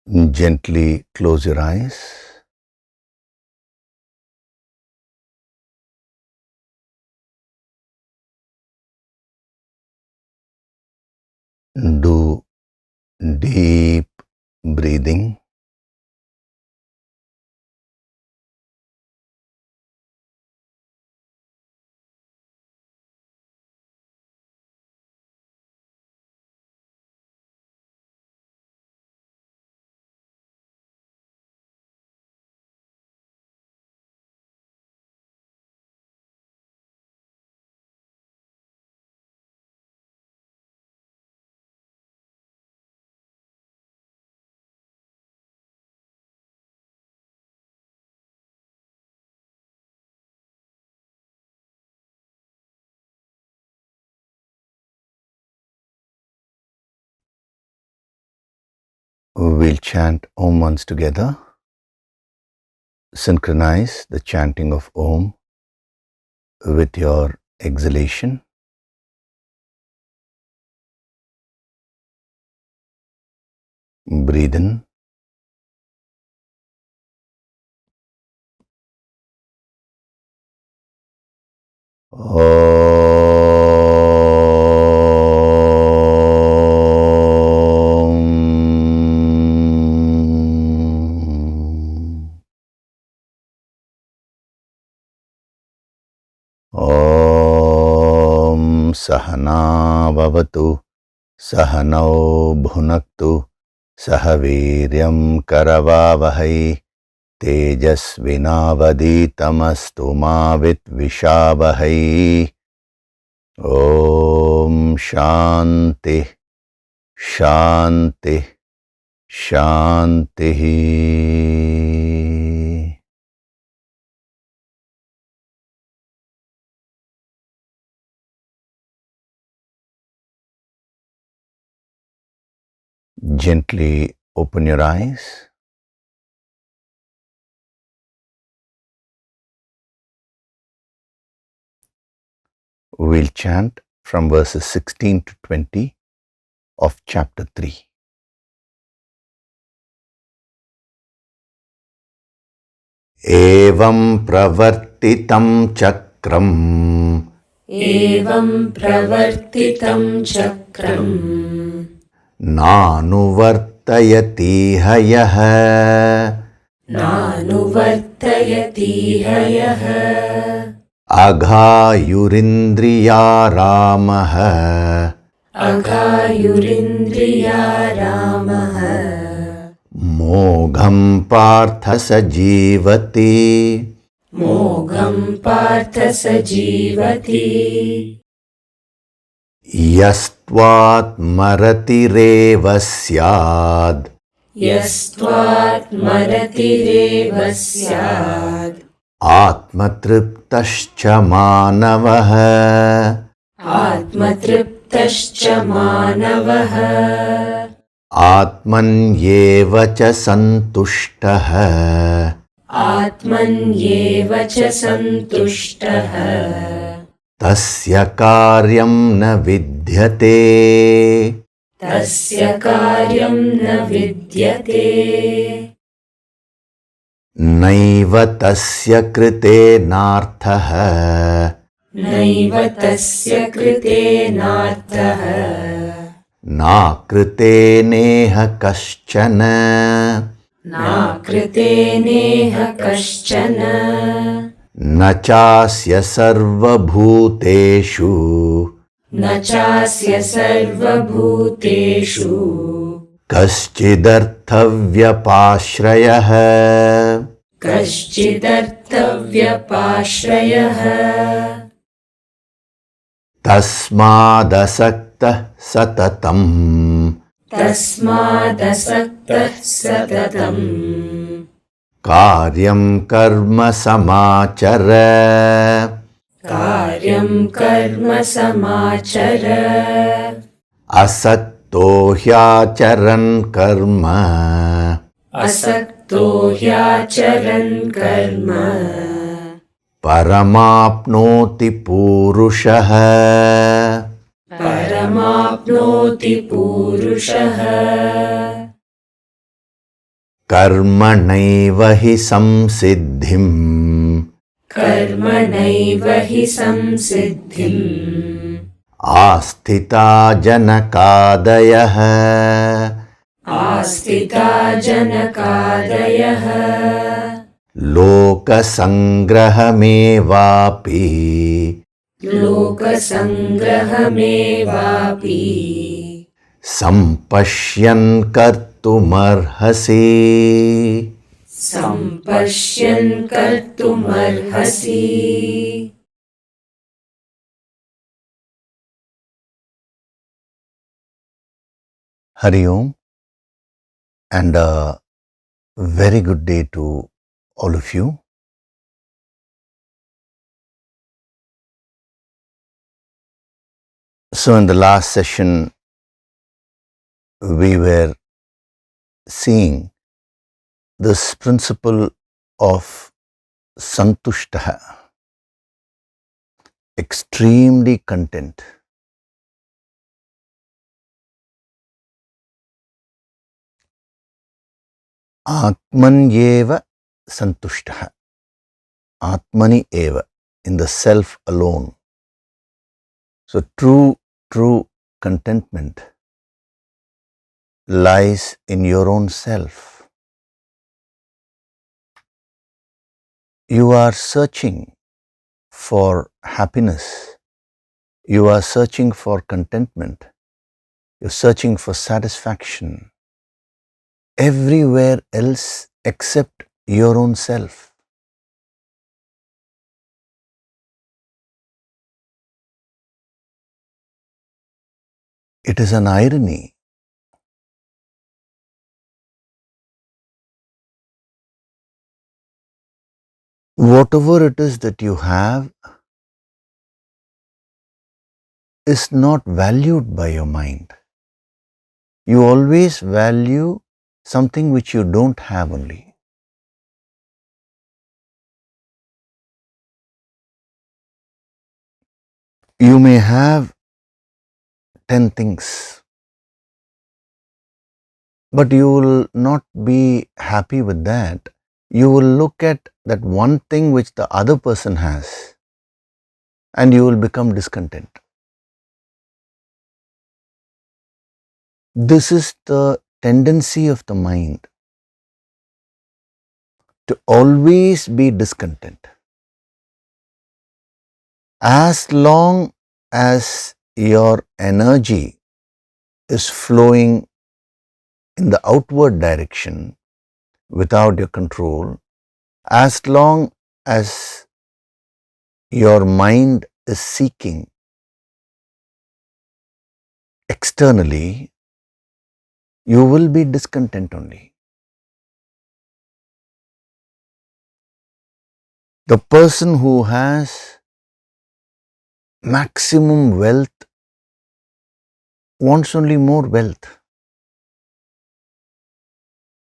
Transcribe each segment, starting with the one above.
Gently close your eyes. Do deep breathing. We'll chant Om once together. Synchronize the chanting of Om with your exhalation. Breathe in. Om Sahana Bhavatu Sahanau Bhunaktu Sahaviryam Karavavahai Tejasvinavaditamastu ma vitvishavahai. Om Shanti Shanti Shanti. Gently open your eyes. We'll chant from verses 16 to 20 of chapter 3. Evam pravartitam chakram. Evam pravartitam chakram. Nanuvartayati hayah. Nanuvartayati hayah. Aghayurindriya ramah. Aghayurindriya ramah. Mogham partha sajivati. Mogham partha sajivati. Yastvat maratireva syad. Yastvat maratireva syad. Atmatriptascha manavah. Atmatriptascha manavah. Atmanyeva cha santushtah. Atmanyeva cha santushtah. Tasya karyam na vidyate. Tasya karyam na vidyate. Naiva tasya krite narthah. Naiva tasya krite narthah. Na krite neha kaschana. Na krite neha kaschana. Na chasya sarva bhuteshu. Na chasya sarva bhuteshu. Kaschidarthavyapashrayah. Kaschidarthavyapashrayah. Tasmadasaktah satatam. Tasmadasaktah satatam. Karyam karma samachara. Karyam karma samachara. Asakto hyacharan karma. Asakto hyacharan karma. Paramapnoti purushah. Paramapnoti purushah. कर्मणैव हि संसिद्धिम् कर्मणैव हि संसिद्धिम् आस्थिता जनकादयः आस्थिता जनकादयः लोकसङ्ग्रहमेवापि लोकसङ्ग्रहमेवापि सम्पश्यन् कर्तुमर्हसि सम्पश्यन् कर्तुमर्हसि Hari Om, and a very good day to all of you. So in the last session, we were seeing this principle of santushtaha, extremely content. Atmanyeva santushtaha, Atmani eva, in the self alone. So true contentment lies in your own self. You are searching for happiness. You are searching for contentment. You're searching for satisfaction everywhere else except your own self. It is an irony. Whatever it is that you have is not valued by your mind. You always value something which you don't have only. You may have 10 things, but you will not be happy with that. You will look at that one thing which the other person has, and you will become discontent. This is the tendency of the mind, to always be discontent. As long as your energy is flowing in the outward direction without your control, as long as your mind is seeking externally, you will be discontent only. The person who has maximum wealth wants only more wealth.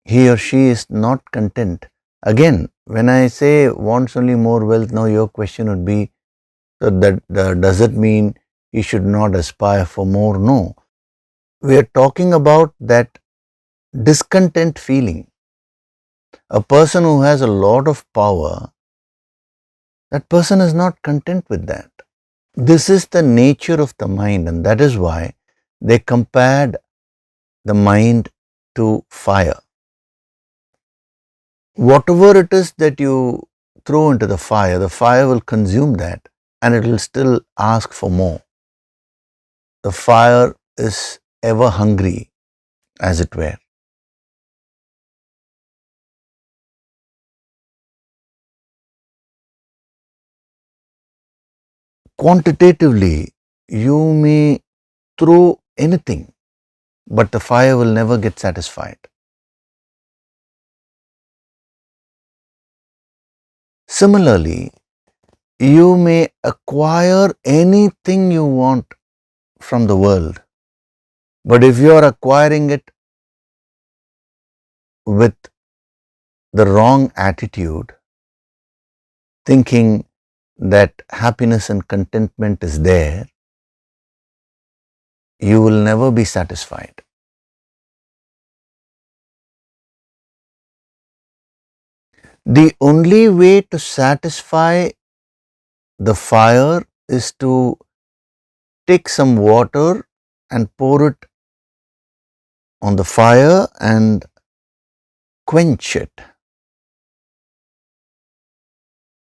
He or she is not content. Again, when I say wants only more wealth, now your question would be, so does it mean he should not aspire for more? No. We are talking about that discontent feeling. A person who has a lot of power, that person is not content with that. This is the nature of the mind, and that is why they compared the mind to fire. Whatever it is that you throw into the fire will consume that, and it will still ask for more. The fire is ever hungry, as it were. Quantitatively, you may throw anything, but the fire will never get satisfied. Similarly, you may acquire anything you want from the world, but if you are acquiring it with the wrong attitude, thinking that happiness and contentment is there, you will never be satisfied. The only way to satisfy the fire is to take some water and pour it on the fire and quench it.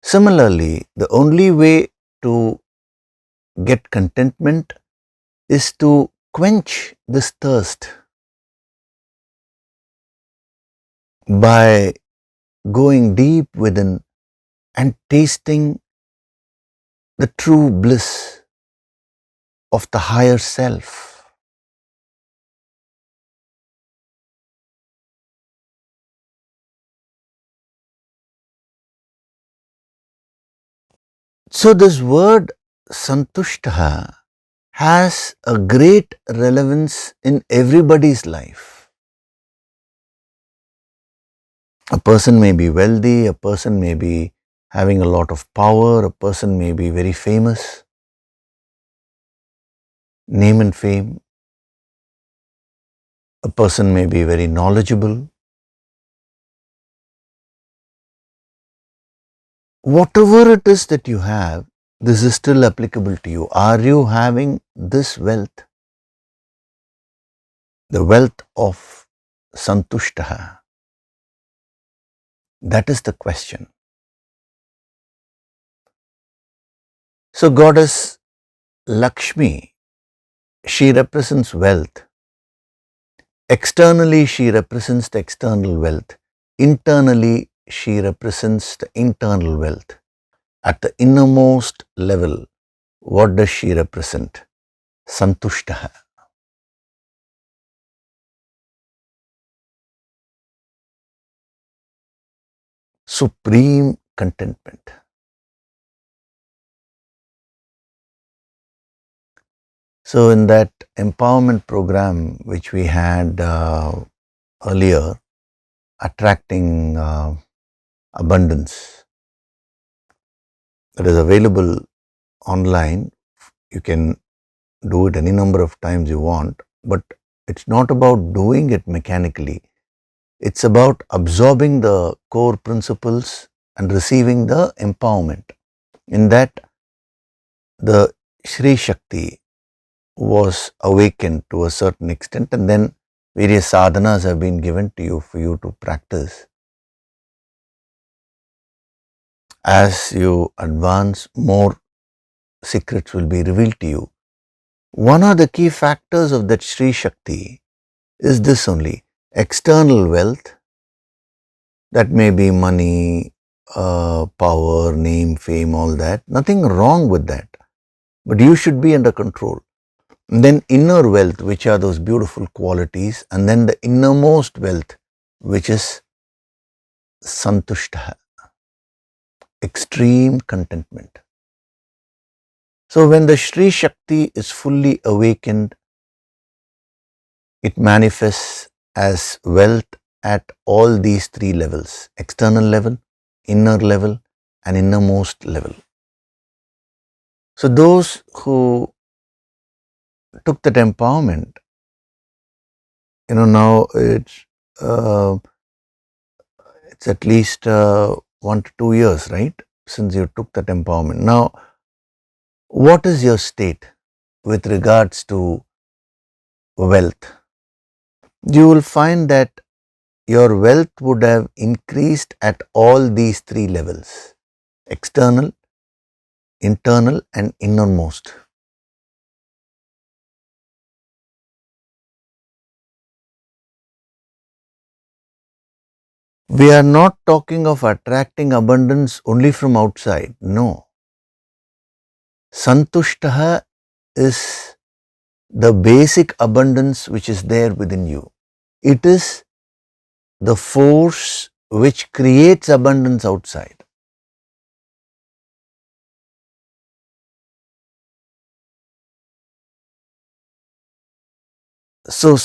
Similarly, the only way to get contentment is to quench this thirst by going deep within and tasting the true bliss of the higher self. So this word santushtaha has a great relevance in everybody's life. A person may be wealthy, a person may be having a lot of power, a person may be very famous, name and fame, a person may be very knowledgeable. Whatever it is that you have, this is still applicable to you. Are you having this wealth? The wealth of santushtaha. That is the question. So goddess Lakshmi, she represents wealth. Externally, she represents the external wealth. Internally, she represents the internal wealth. At the innermost level, what does she represent? Santushtaha. Supreme contentment. So in that empowerment program which we had earlier, attracting abundance, that is available online. You can do it any number of times you want, but it's not about doing it mechanically. It's about absorbing the core principles and receiving the empowerment. In that, the Shri Shakti was awakened to a certain extent, and then various sadhanas have been given to you for you to practice. As you advance, more secrets will be revealed to you. One of the key factors of that Shri Shakti is this only: external wealth, that may be money, power, name, fame, all that. Nothing wrong with that, but you should be under control. And then inner wealth, which are those beautiful qualities, and then the innermost wealth, which is santushtaha, extreme contentment. So when the Shri Shakti is fully awakened, it manifests as wealth at all these three levels: external level, inner level, and innermost level. So those who took that empowerment, now it's at least 1 to 2 years, right, since you took that empowerment. Now, what is your state with regards to wealth? You will find that your wealth would have increased at all these three levels: external, internal, and innermost. We are not talking of attracting abundance only from outside. No. Santushtaha is the basic abundance which is there within you. It is the force which creates abundance outside. So,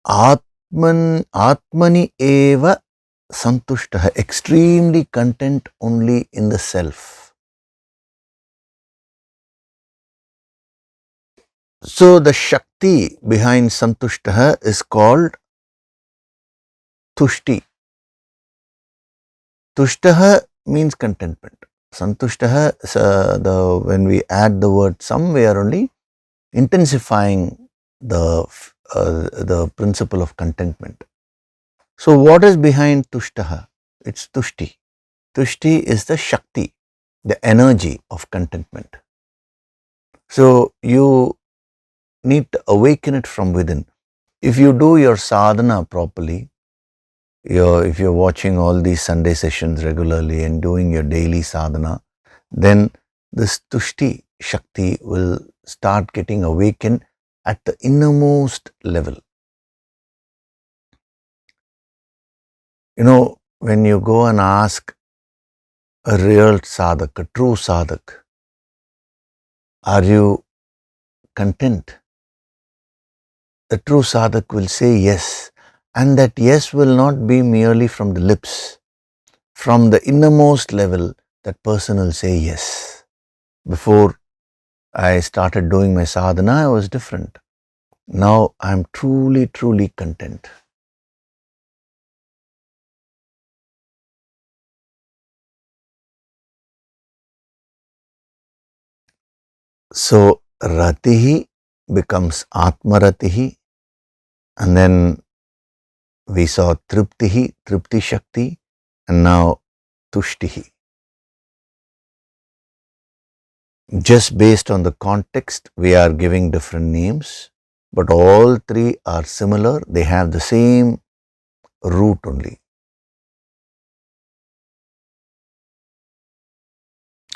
Atmani eva santushtaha, extremely content only in the self. So the Shakti behind santushtaha is called tushti. Tushtaha means contentment. Santushtaha, when we add the word some, we are only intensifying the principle of contentment. So what is behind tushtaha? It's tushti. Tushti is the shakti, the energy of contentment. So you need to awaken it from within. If you do your sadhana properly, if you're watching all these Sunday sessions regularly and doing your daily sadhana, then this tushti shakti will start getting awakened at the innermost level. You know, when you go and ask a real sadhak, a true sadhak, are you content? The true sadhak will say yes, and that yes will not be merely from the lips. From the innermost level, that person will say yes. Before I started doing my sadhana, I was different. Now I am truly, truly content. So ratihi becomes atmaratihi, and then we saw triptihi, tripti shakti, and now tushtihi. Just based on the context, we are giving different names, but all three are similar. They have the same root only.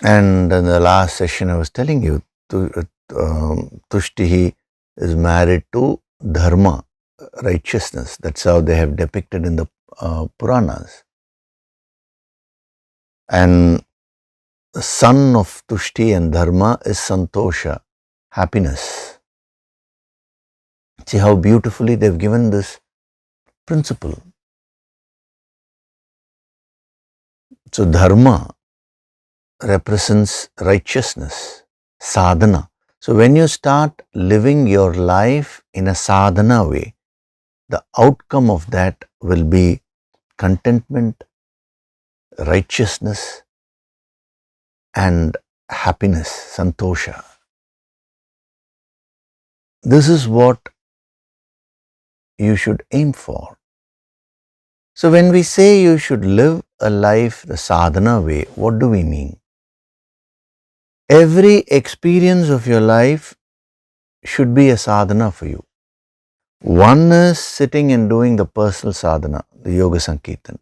And in the last session, I was telling you, Tushtihi is married to dharma, righteousness. That's how they have depicted in the Puranas. And the son of Tushti and dharma is Santosha, happiness. See how beautifully they've given this principle. So dharma represents righteousness, sadhana. So when you start living your life in a sadhana way, the outcome of that will be contentment, righteousness, and happiness, santosha. This is what you should aim for. So when we say you should live a life the sadhana way, what do we mean? Every experience of your life should be a sadhana for you. One is sitting and doing the personal sadhana, the yoga sankirtan.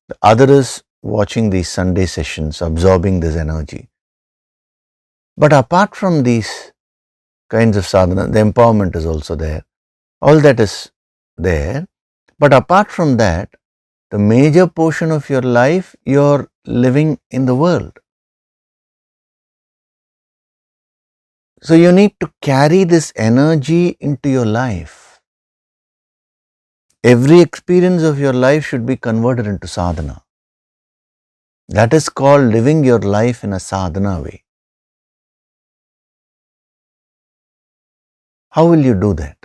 The other is watching these Sunday sessions, absorbing this energy. But apart from these kinds of sadhana, the empowerment is also there. All that is there. But apart from that, the major portion of your life, you're living in the world. So you need to carry this energy into your life. Every experience of your life should be converted into sadhana. That is called living your life in a sadhana way. How will you do that?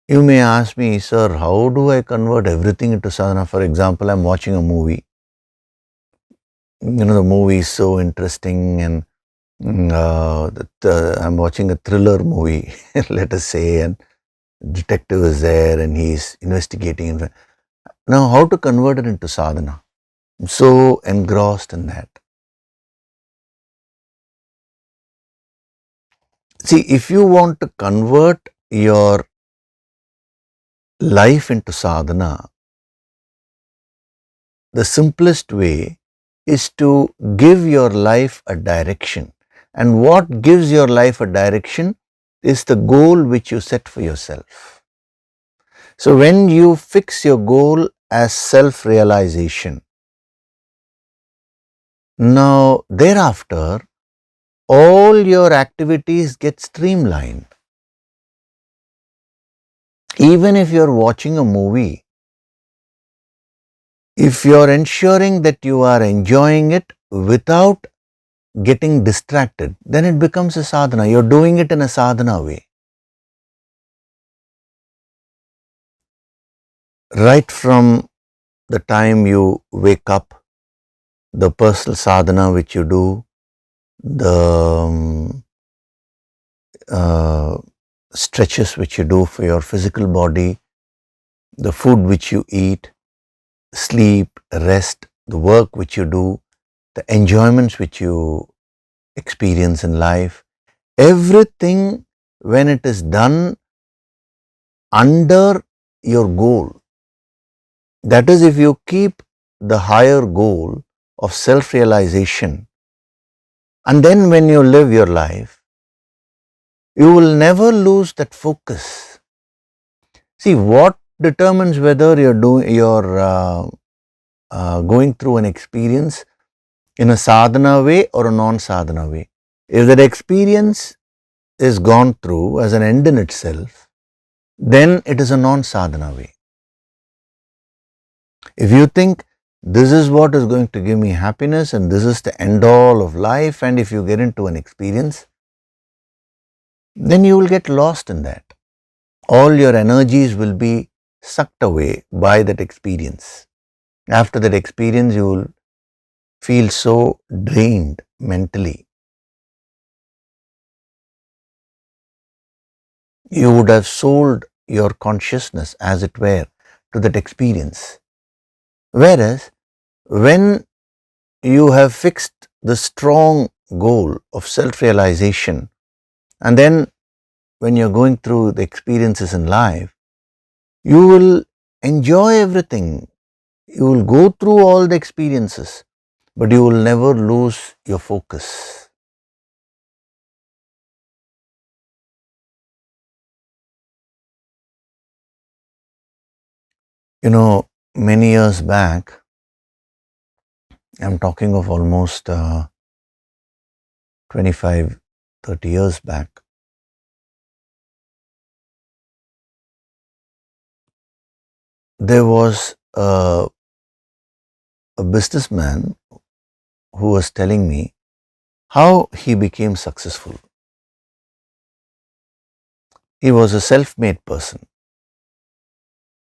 You may ask me, sir, how do I convert everything into sadhana? For example, I'm watching a movie. The movie is so interesting, and I'm watching a thriller movie, let us say, and detective is there and he's investigating. Now, how to convert it into sadhana? I'm so engrossed in that. See, if you want to convert your life into sadhana, the simplest way is to give your life a direction. And what gives your life a direction is the goal which you set for yourself. So when you fix your goal as self-realization, now thereafter, all your activities get streamlined. Even if you're watching a movie, if you're ensuring that you are enjoying it without getting distracted, then it becomes a sadhana. You're doing it in a sadhana way. right from the time you wake up, the personal sadhana which you do, the stretches which you do for your physical body, the food which you eat, sleep, rest, the work which you do, the enjoyments which you experience in life, everything when it is done under your goal. That is, if you keep the higher goal of self-realization, and then when you live your life, you will never lose that focus. See, what determines whether you're going through an experience in a sadhana way or a non-sadhana way. If that experience is gone through as an end in itself, then it is a non-sadhana way. If you think this is what is going to give me happiness and this is the end all of life, and if you get into an experience, then you will get lost in that. All your energies will be sucked away by that experience. After that experience, you will feel so drained mentally. You would have sold your consciousness, as it were, to that experience. Whereas, when you have fixed the strong goal of self-realization, and then when you're going through the experiences in life, you will enjoy everything. You will go through all the experiences, but you will never lose your focus. You know, many years back, I'm talking of almost 25, 30 years back, there was a businessman who was telling me how he became successful. He was a self-made person.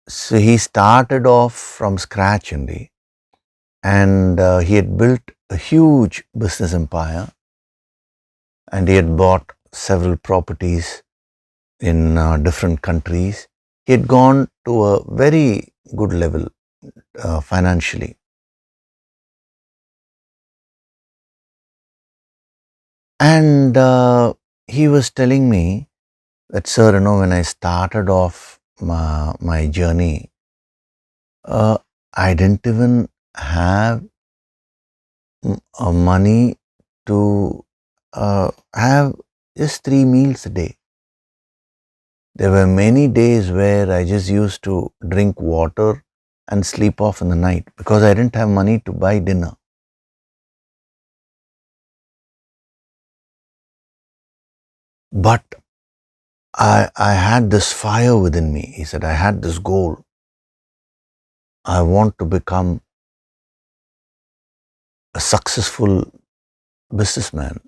So he started off from scratch only, and he had built a huge business empire, and he had bought several properties in different countries. He had gone to a very good level financially. And he was telling me that, sir, when I started off my journey, I didn't even have money to have just 3 meals a day. There were many days where I just used to drink water and sleep off in the night because I didn't have money to buy dinner. But I had this fire within me. He said, I had this goal. I want to become a successful businessman.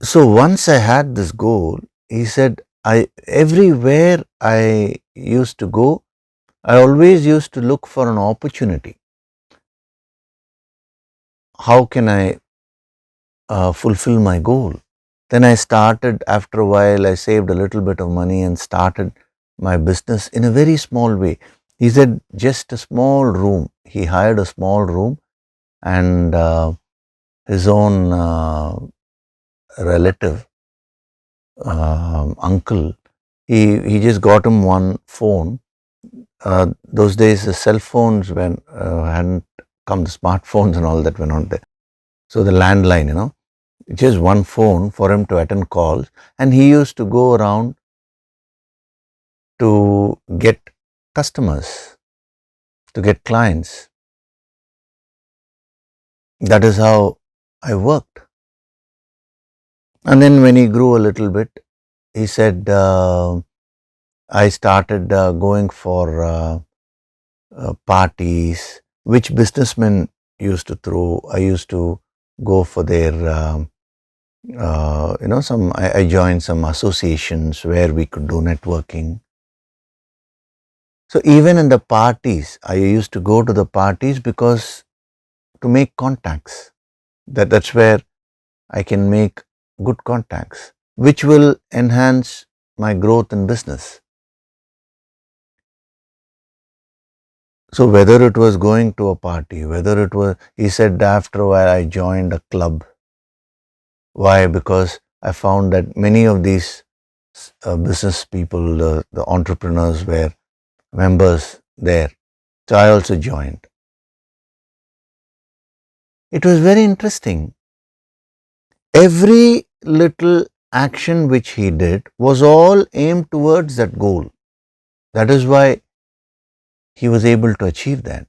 So once I had this goal, he said, everywhere I used to go, I always used to look for an opportunity. How can I fulfill my goal? Then I started, after a while, I saved a little bit of money and started my business in a very small way. He said, just a small room. He hired a small room, and his own relative, uncle, he just got him one phone. Those days, the cell phones hadn't come, the smartphones and all that were not there. So the landline, just one phone for him to attend calls, and he used to go around to get customers, to get clients. That is how I worked. And then when he grew a little bit, he said, I started going for parties, which businessmen used to throw. I used to go for their I joined some associations where we could do networking. So even in the parties, I used to go to the parties because to make contacts. That's where I can make good contacts, which will enhance my growth in business. So whether it was going to a party, whether it was, he said after a while I joined a club. Why? Because I found that many of these business people, the entrepreneurs were members there. So I also joined. It was very interesting. Every little action which he did was all aimed towards that goal. That is why he was able to achieve that.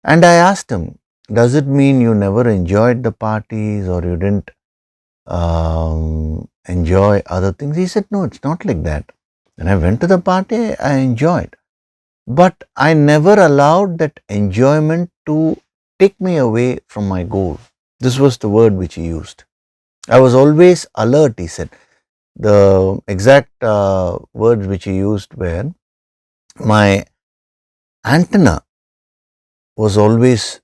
And I asked him, does it mean you never enjoyed the parties or you didn't enjoy other things? He said, no, it's not like that. When I went to the party, I enjoyed. But I never allowed that enjoyment to take me away from my goal. This was the word which he used. I was always alert, he said. The exact words which he used were, my antenna was always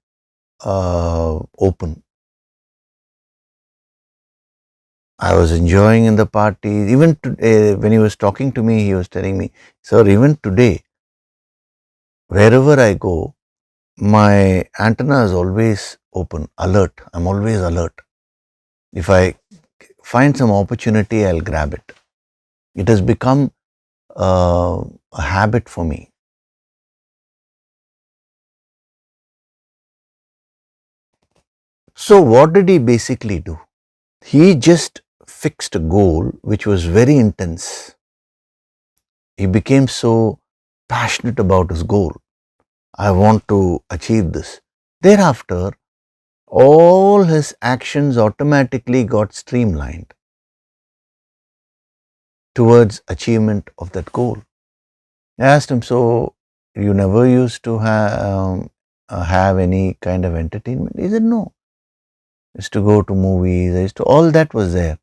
open. I was enjoying in the party. Even when he was talking to me, he was telling me, sir, even today, wherever I go, my antenna is always open, alert. I'm always alert. If I find some opportunity, I'll grab it. It has become a habit for me. So, what did he basically do? He just fixed a goal which was very intense. He became so passionate about his goal. I want to achieve this. Thereafter, all his actions automatically got streamlined towards achievement of that goal. I asked him, so you never used to have any kind of entertainment? He said, no. I used to go to movies, all that was there.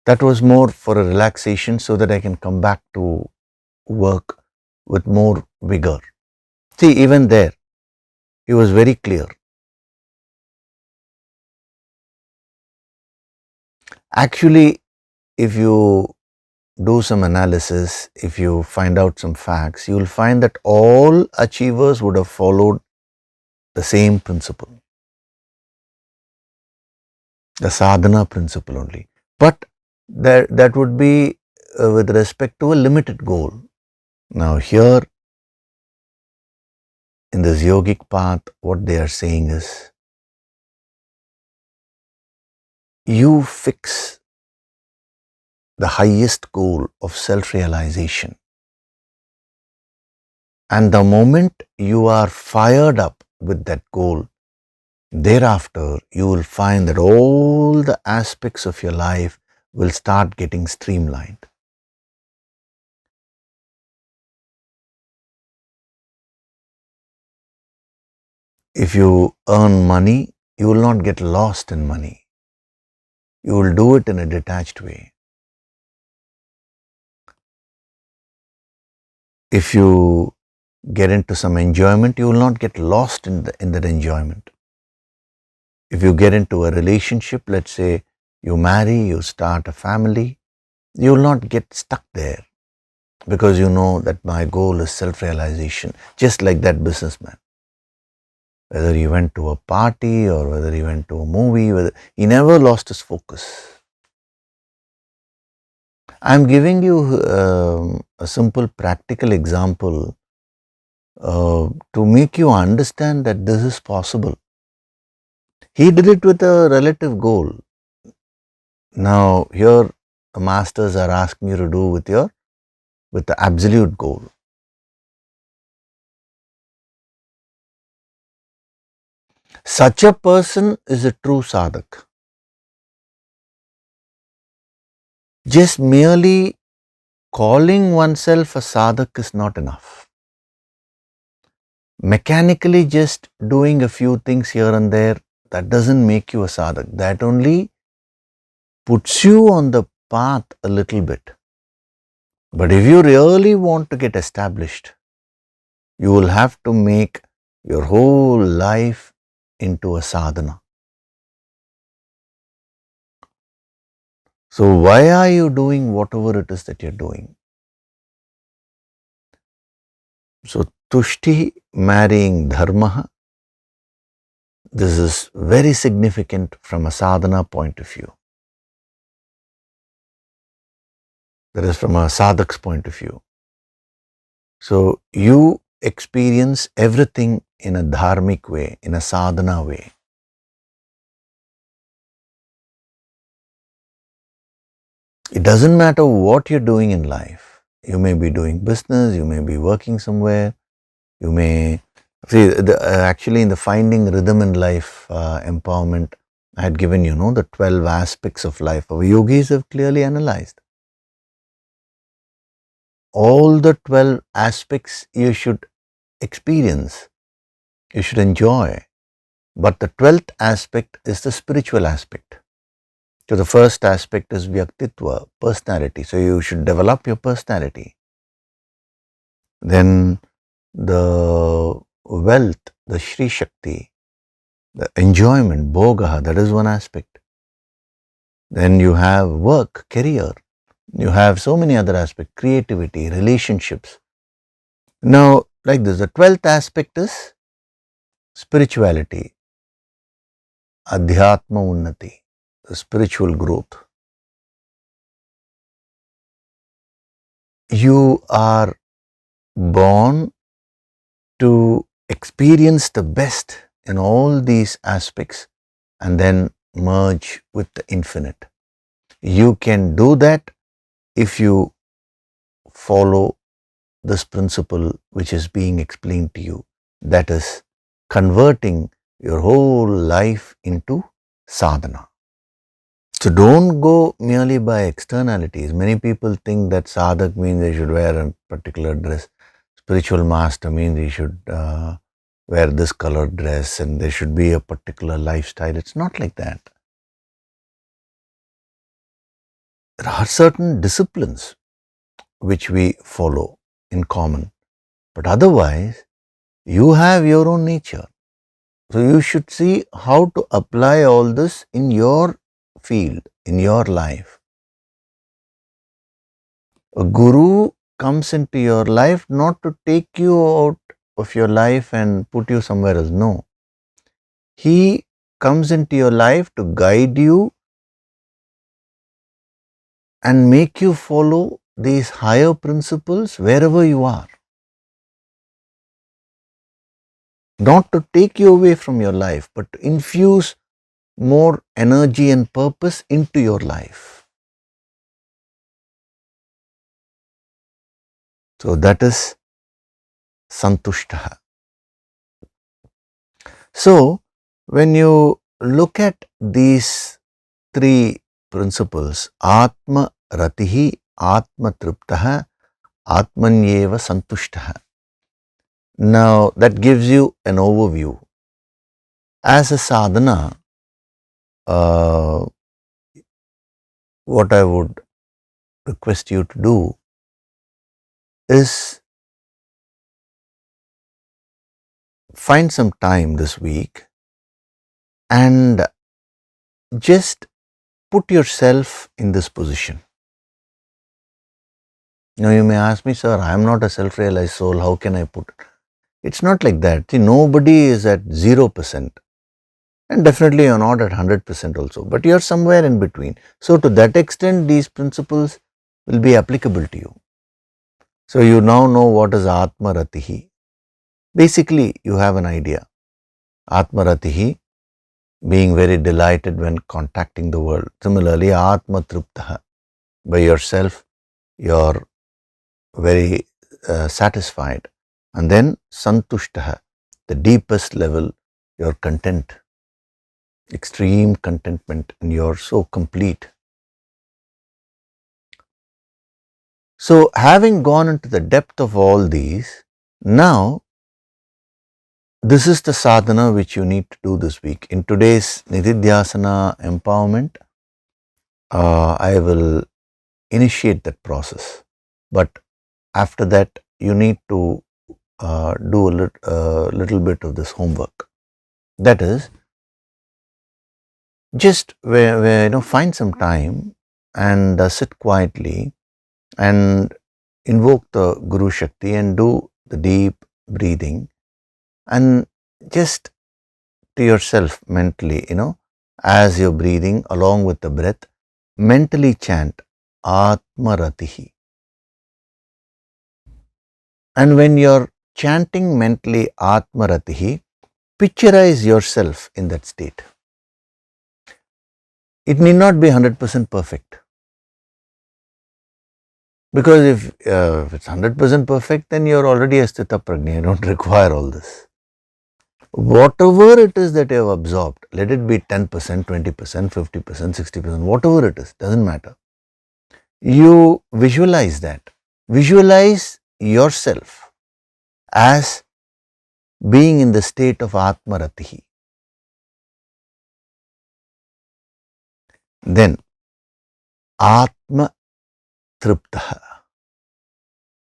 That was more for a relaxation so that I can come back to work with more vigor. See, even there, he was very clear. Actually, if you do some analysis, if you find out some facts, you will find that all achievers would have followed the same principle, the sadhana principle only. But that would be with respect to a limited goal. Now, here in this yogic path, what they are saying is, you fix the highest goal of self-realization. And the moment you are fired up with that goal, thereafter you will find that all the aspects of your life will start getting streamlined. If you earn money, you will not get lost in money. You will do it in a detached way. If you get into some enjoyment, you will not get lost in that enjoyment. If you get into a relationship, let's say you marry, you start a family, you will not get stuck there because you know that my goal is self-realization, just like that businessman. Whether he went to a party or whether he went to a movie, he never lost his focus. I'm giving you a simple practical example to make you understand that this is possible. He did it with a relative goal. Now here the masters are asking you to do with the absolute goal. Such a person is a true sadhak. Just merely calling oneself a sadhak is not enough. Mechanically just doing a few things here and there, that doesn't make you a sadhak. That only puts you on the path a little bit. But if you really want to get established, you will have to make your whole life into a sadhana. So why are you doing whatever it is that you're doing? So tushti marrying dharma, this is very significant from a sadhana point of view. That is from a sadhak's point of view. So you experience everything in a dharmic way, in a sadhana way. It doesn't matter what you're doing in life. You may be doing business, you may be working somewhere, you may see actually in the Finding Rhythm in Life empowerment, I had given the 12 aspects of life. Our yogis have clearly analyzed. All the 12 aspects you should experience, you should enjoy. But the 12th aspect is the spiritual aspect. So the first aspect is Vyaktitva, personality. So you should develop your personality. Then the wealth, the Shri Shakti, the enjoyment, Bhoga, that is one aspect. Then you have work, career. You have so many other aspects, creativity, relationships. Now, like this, the 12th aspect is spirituality, Adhyatma Unnati, the spiritual growth. You are born to experience the best in all these aspects and then merge with the infinite. You can do that if you follow this principle which is being explained to you, that is converting your whole life into sadhana. So don't go merely by externalities. Many people think that sadhak means they should wear a particular dress. Spiritual master means he should wear this colored dress and there should be a particular lifestyle. It's not like that. There are certain disciplines which we follow in common, but otherwise you have your own nature. So you should see how to apply all this in your field, in your life. A guru comes into your life not to take you out of your life and put you somewhere else. No. He comes into your life to guide you and make you follow these higher principles wherever you are. Not to take you away from your life, but to infuse more energy and purpose into your life. So that is santushtaha. So when you look at these three principles, Atma Ratihi, Atma Triptaha, Atmanyeva Santushtaha. Now that gives you an overview. As a sadhana, what I would request you to do is find some time this week and just put yourself in this position. Now you may ask me, sir, I am not a self-realized soul, how can I put it? It's not like that. See, nobody is at 0%. And definitely you're not at 100% also, but you're somewhere in between. So to that extent, these principles will be applicable to you. So you now know what is Atma Ratihi. Basically, you have an idea. Atma Ratihi, being very delighted when contacting the world. Similarly, Atma Triptaha, by yourself, you're very satisfied. And then Santushtaha, the deepest level, you're content. Extreme contentment, and you're so complete. So having gone into the depth of all these, now this is the sadhana which you need to do this week. In today's Nididhyasana empowerment, I will initiate that process. But after that, you need to do a little bit of this homework. That is, just where find some time and sit quietly and invoke the Guru Shakti and do the deep breathing, and just to yourself mentally, as you're breathing along with the breath, mentally chant Atmaratihi. And when you're chanting mentally Atmaratihi, picturize yourself in that state. It need not be 100% perfect. Because if it's 100% perfect, then you're already a Sthita Prajna. You don't require all this. Whatever it is that you have absorbed, let it be 10%, 20%, 50%, 60%, whatever it is, doesn't matter. You visualize that. Visualize yourself as being in the state of Atmaratihi. Then, Atma Triptaha.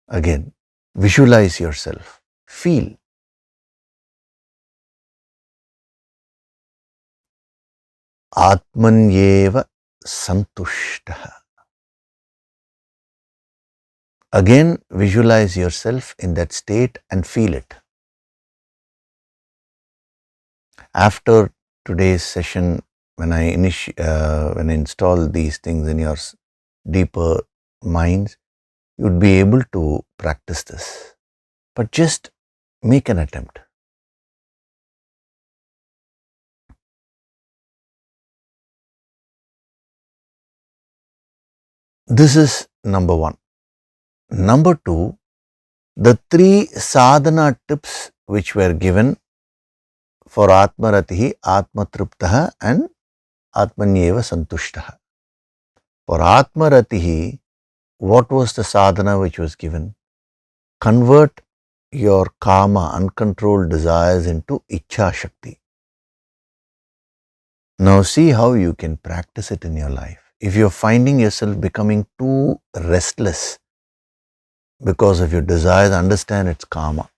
Again, visualize yourself. Feel. Atmanyeva Santushtaha. Again, visualize yourself in that state and feel it. After today's session, when I install these things in your deeper minds, you'd be able to practice this. But just make an attempt. This is number one. Number two, the 3 sadhana tips which were given for Atmaratihi, Atmatriptaha and Atmanyeva Santushtaha. For Atmaratihi, what was the sadhana which was given? Convert your kama, uncontrolled desires, into Ichha Shakti. Now see how you can practice it in your life. If you're finding yourself becoming too restless because of your desires, understand it's karma.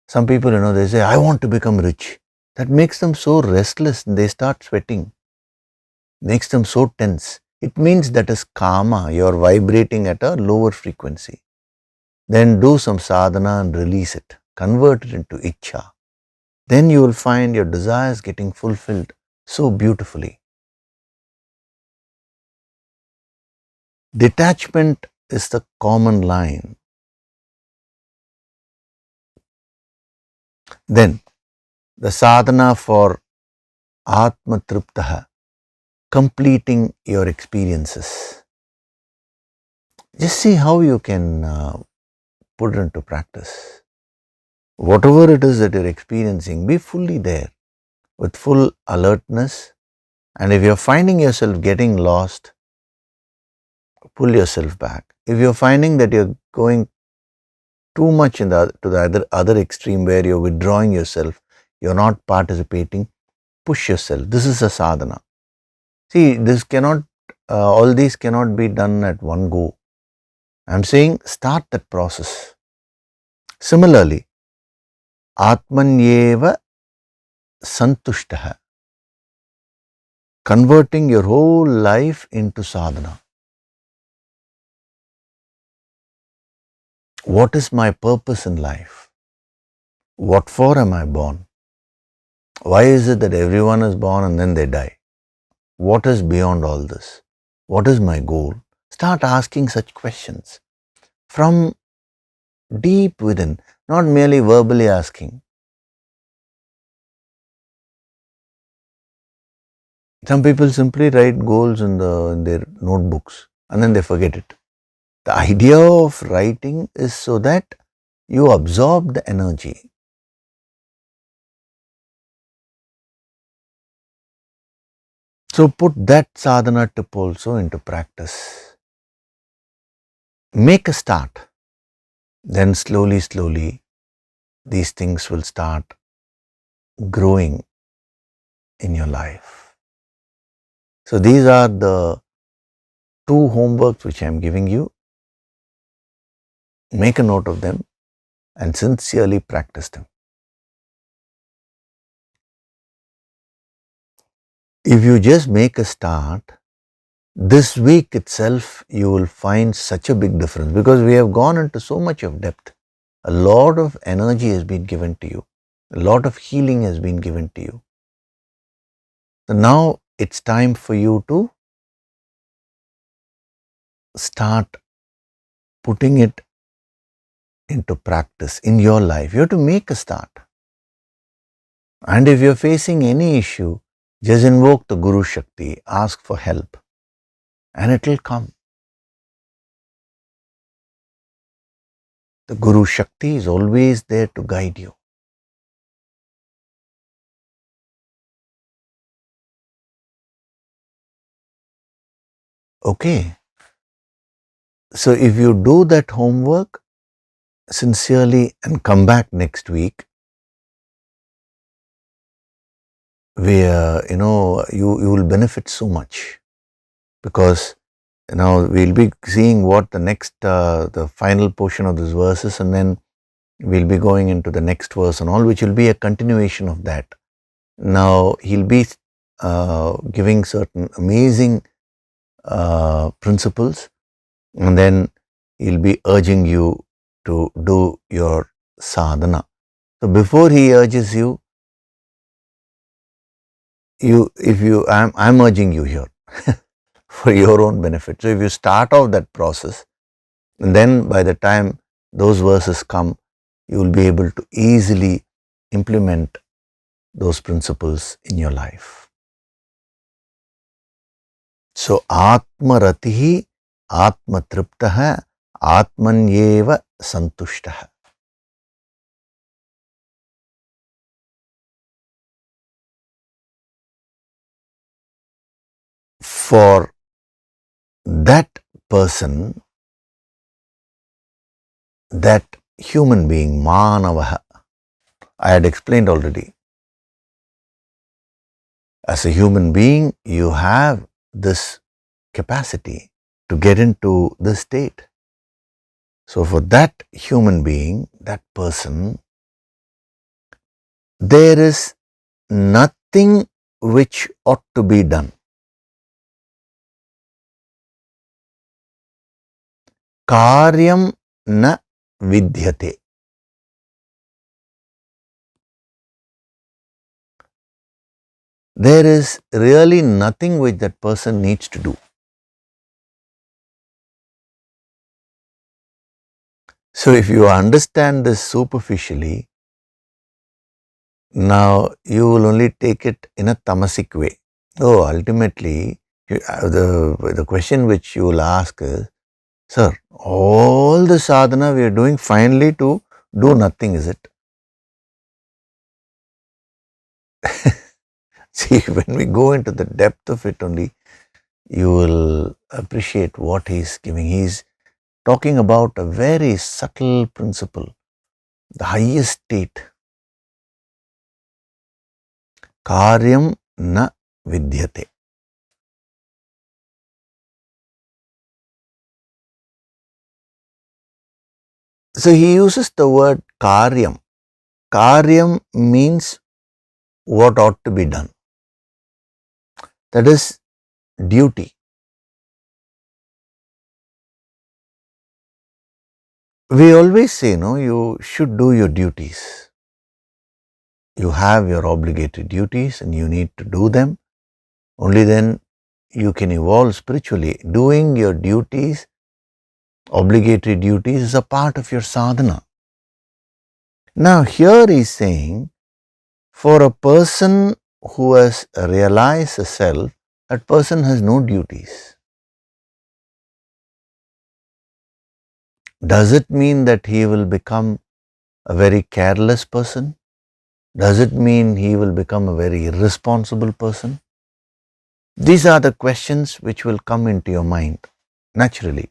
Some people, they say, I want to become rich. That makes them so restless and they start sweating. Makes them so tense. It means that is karma. You're vibrating at a lower frequency. Then do some sadhana and release it. Convert it into Ichha. Then you will find your desires getting fulfilled so beautifully. Detachment is the common line. Then the sadhana for Atma Triptaha, completing your experiences. Just see how you can put it into practice. Whatever it is that you're experiencing, be fully there with full alertness. And if you're finding yourself getting lost, pull yourself back. If you're finding that you're going too much to the other extreme where you're withdrawing yourself, you're not participating, push yourself. This is a sadhana. See, all these cannot be done at one go. I'm saying start that process. Similarly, Atmanyeva Santushtaha, converting your whole life into sadhana. What is my purpose in life? What for am I born? Why is it that everyone is born and then they die? What is beyond all this? What is my goal? Start asking such questions from deep within, not merely verbally asking. Some people simply write goals in their notebooks and then they forget it. The idea of writing is so that you absorb the energy. So put that sadhana tip also into practice. Make a start. Then slowly, these things will start growing in your life. So these are the two homeworks which I am giving you. Make a note of them and sincerely practice them. If you just make a start, this week itself you will find such a big difference, because we have gone into so much of depth. A lot of energy has been given to you. A lot of healing has been given to you. So now it's time for you to start putting it into practice in your life. You have to make a start. And if you're facing any issue, just invoke the Guru Shakti, ask for help, and it will come. The Guru Shakti is always there to guide you. Okay. So if you do that homework sincerely and come back next week, where you will benefit so much, because we'll be seeing what the next the final portion of this verse is, and then we'll be going into the next verse and all, which will be a continuation of that. Now he'll be giving certain amazing principles, and then he'll be urging you to do your sadhana. So before he urges you, I'm urging you here for your own benefit. So if you start off that process, and then by the time those verses come, you will be able to easily implement those principles in your life. So Atma Ratihi, Atma Triptaha, Atmanyeva Santushtaha. For that person, that human being, Manavaha, I had explained already. As a human being, you have this capacity to get into this state. So for that human being, that person, there is nothing which ought to be done. Karyam na vidyate. There is really nothing which that person needs to do. So if you understand this superficially, now you will only take it in a tamasic way. Oh, ultimately, the question which you will ask is, sir, all the sadhana we are doing finally to do nothing, is it? See, when we go into the depth of it only, you will appreciate what he's giving. He's talking about a very subtle principle, the highest state. Karyam na vidyate. So he uses the word karyam. Karyam means what ought to be done. That is duty. We always say, no, you should do your duties. You have your obligatory duties and you need to do them. Only then you can evolve spiritually. Doing your duties, obligatory duties, is a part of your sadhana. Now here he is saying, for a person who has realized the self, that person has no duties. Does it mean that he will become a very careless person? Does it mean he will become a very irresponsible person? These are the questions which will come into your mind naturally.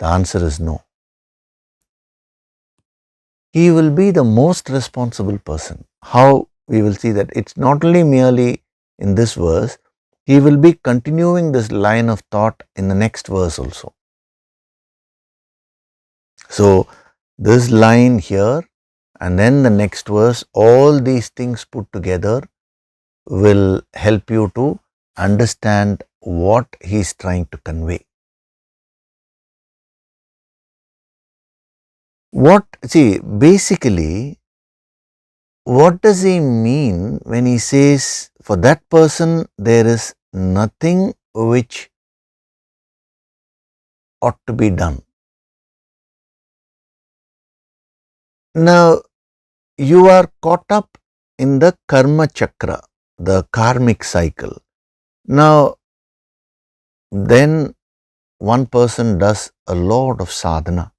The answer is no. He will be the most responsible person. How we will see that it's not only merely in this verse, he will be continuing this line of thought in the next verse also. So, this line here and then the next verse, all these things put together will help you to understand what he is trying to convey. Basically, what does he mean when he says for that person there is nothing which ought to be done? Now, you are caught up in the karma chakra, the karmic cycle. Now, then one person does a lot of sadhana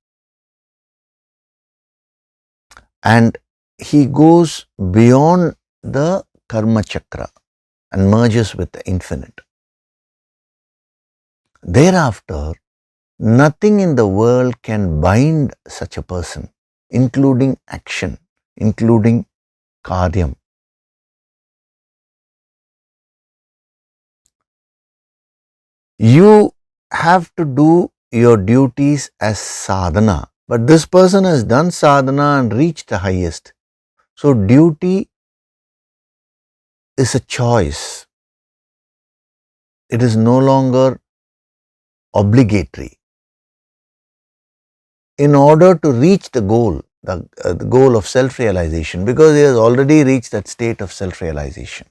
and he goes beyond the karma chakra and merges with the infinite. Thereafter, nothing in the world can bind such a person, including action, including karyam. You have to do your duties as sadhana, but this person has done sadhana and reached the highest. So, duty is a choice. It is no longer obligatory. In order to reach the goal, the goal of self-realization, because he has already reached that state of self-realization,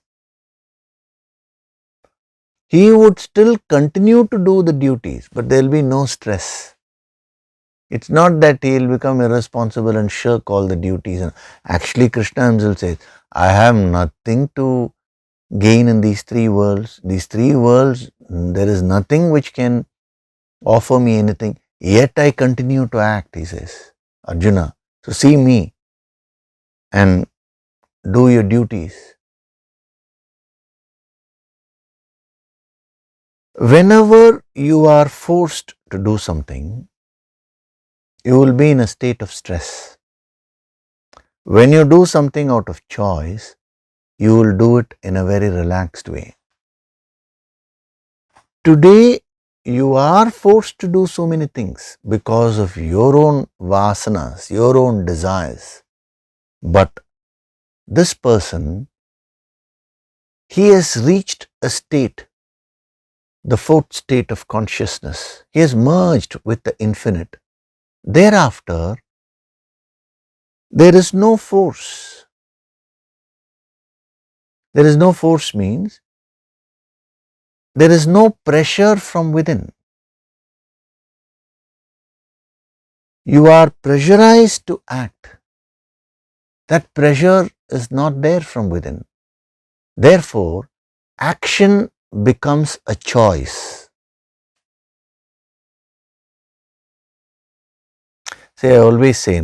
he would still continue to do the duties, but there will be no stress. It's not that he will become irresponsible and shirk all the duties. Actually, Krishna himself says, I have nothing to gain in these three worlds. These three worlds, there is nothing which can offer me anything. Yet I continue to act, he says, Arjuna. So see me and do your duties. Whenever you are forced to do something, you will be in a state of stress. When you do something out of choice, you will do it in a very relaxed way. Today, you are forced to do so many things because of your own vasanas, your own desires. But this person, he has reached a state, the fourth state of consciousness. He has merged with the infinite. Thereafter, there is no force. There is no force means there is no pressure from within. You are pressurized to act. That pressure is not there from within. Therefore, action becomes a choice. I always say,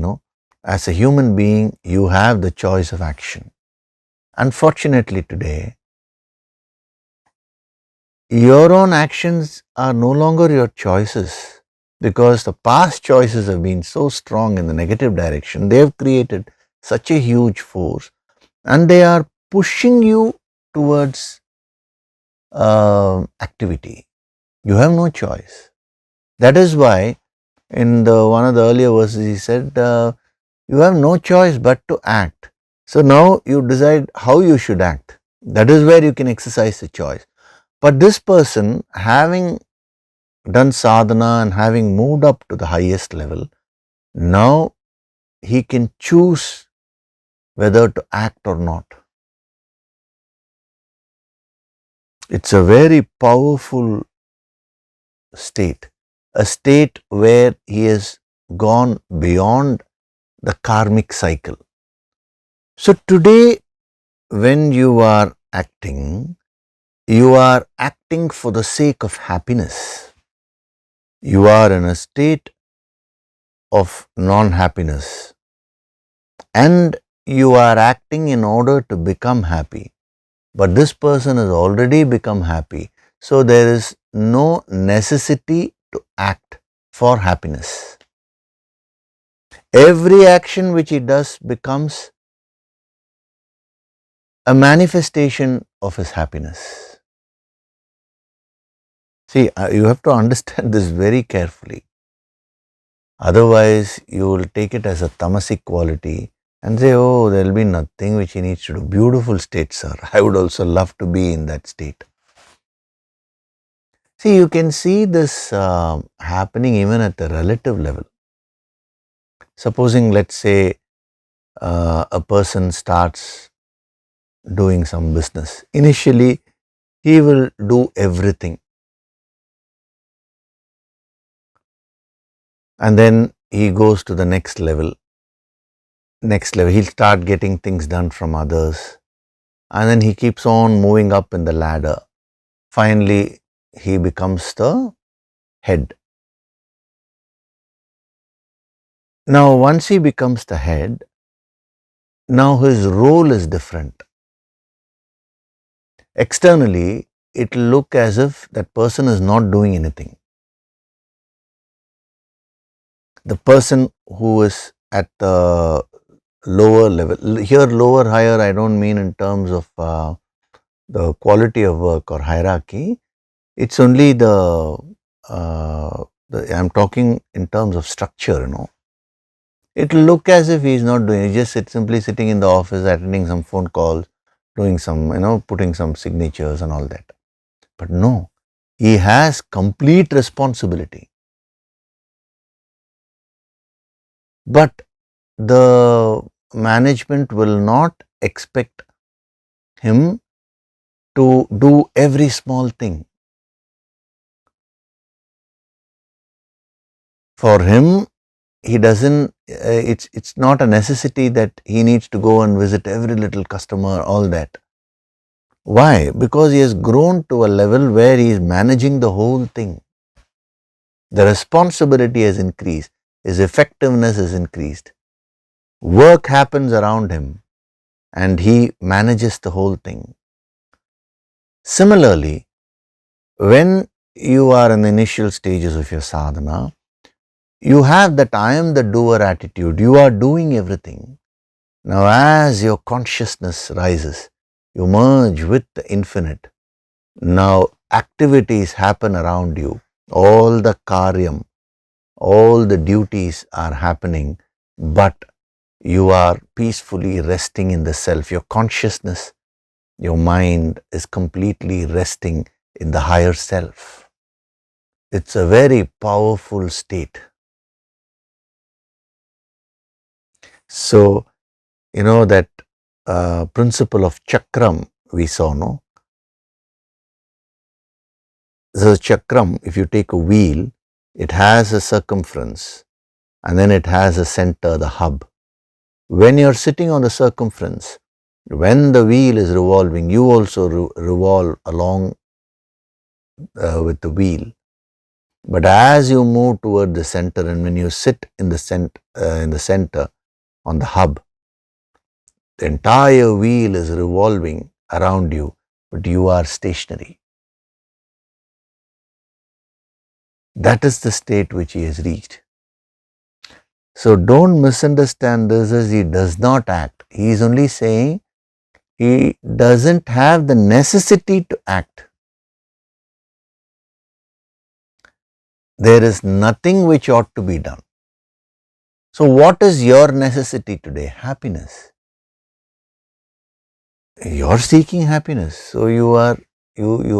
as a human being, you have the choice of action. Unfortunately, today, your own actions are no longer your choices because the past choices have been so strong in the negative direction. They have created such a huge force and they are pushing you towards activity. You have no choice. That is why in one of the earlier verses he said, you have no choice but to act. So now you decide how you should act. That is where you can exercise the choice. But this person, having done sadhana and having moved up to the highest level, now he can choose whether to act or not. It's a very powerful state, a state where he has gone beyond the karmic cycle. So today, when you are acting for the sake of happiness. You are in a state of non-happiness and you are acting in order to become happy. But this person has already become happy. So there is no necessity to act for happiness. Every action which he does becomes a manifestation of his happiness. See, you have to understand this very carefully. Otherwise, you will take it as a tamasic quality and say, oh, there will be nothing which he needs to do. Beautiful state, sir. I would also love to be in that state. See, you can see this happening even at the relative level. Supposing, let's say, a person starts doing some business. Initially, he will do everything. And then he goes to the next level. He'll start getting things done from others. And then he keeps on moving up in the ladder. Finally, he becomes the head. Now, once he becomes the head, now his role is different. Externally, it will look as if that person is not doing anything. The person who is at the lower level, here lower, higher, I don't mean in terms of the quality of work or hierarchy. It's only I'm talking in terms of structure, It will look as if he is not doing it. He's just simply sitting in the office, attending some phone calls, doing some, putting some signatures and all that. But no, he has complete responsibility. But the management will not expect him to do every small thing. For him, he doesn't, it's not a necessity that he needs to go and visit every little customer, all that. Why? Because he has grown to a level where he is managing the whole thing. The responsibility has increased, his effectiveness has increased. Work happens around him and he manages the whole thing. Similarly, when you are in the initial stages of your sadhana, you have that I am the doer attitude. You are doing everything. Now, as your consciousness rises, you merge with the infinite. Now, activities happen around you. All the karyam, all the duties are happening, but you are peacefully resting in the self. Your consciousness, your mind is completely resting in the higher self. It's a very powerful state. So, that principle of chakram we saw, no? The chakram, if you take a wheel, it has a circumference and then it has a center, the hub. When you're sitting on the circumference, when the wheel is revolving, you also revolve along with the wheel. But as you move toward the center and when you sit in the center on the hub, the entire wheel is revolving around you, but you are stationary. That is the state which he has reached. So don't misunderstand this as he does not act. He is only saying he doesn't have the necessity to act. There is nothing which ought to be done. So what is your necessity today? Happiness. You're seeking happiness. So you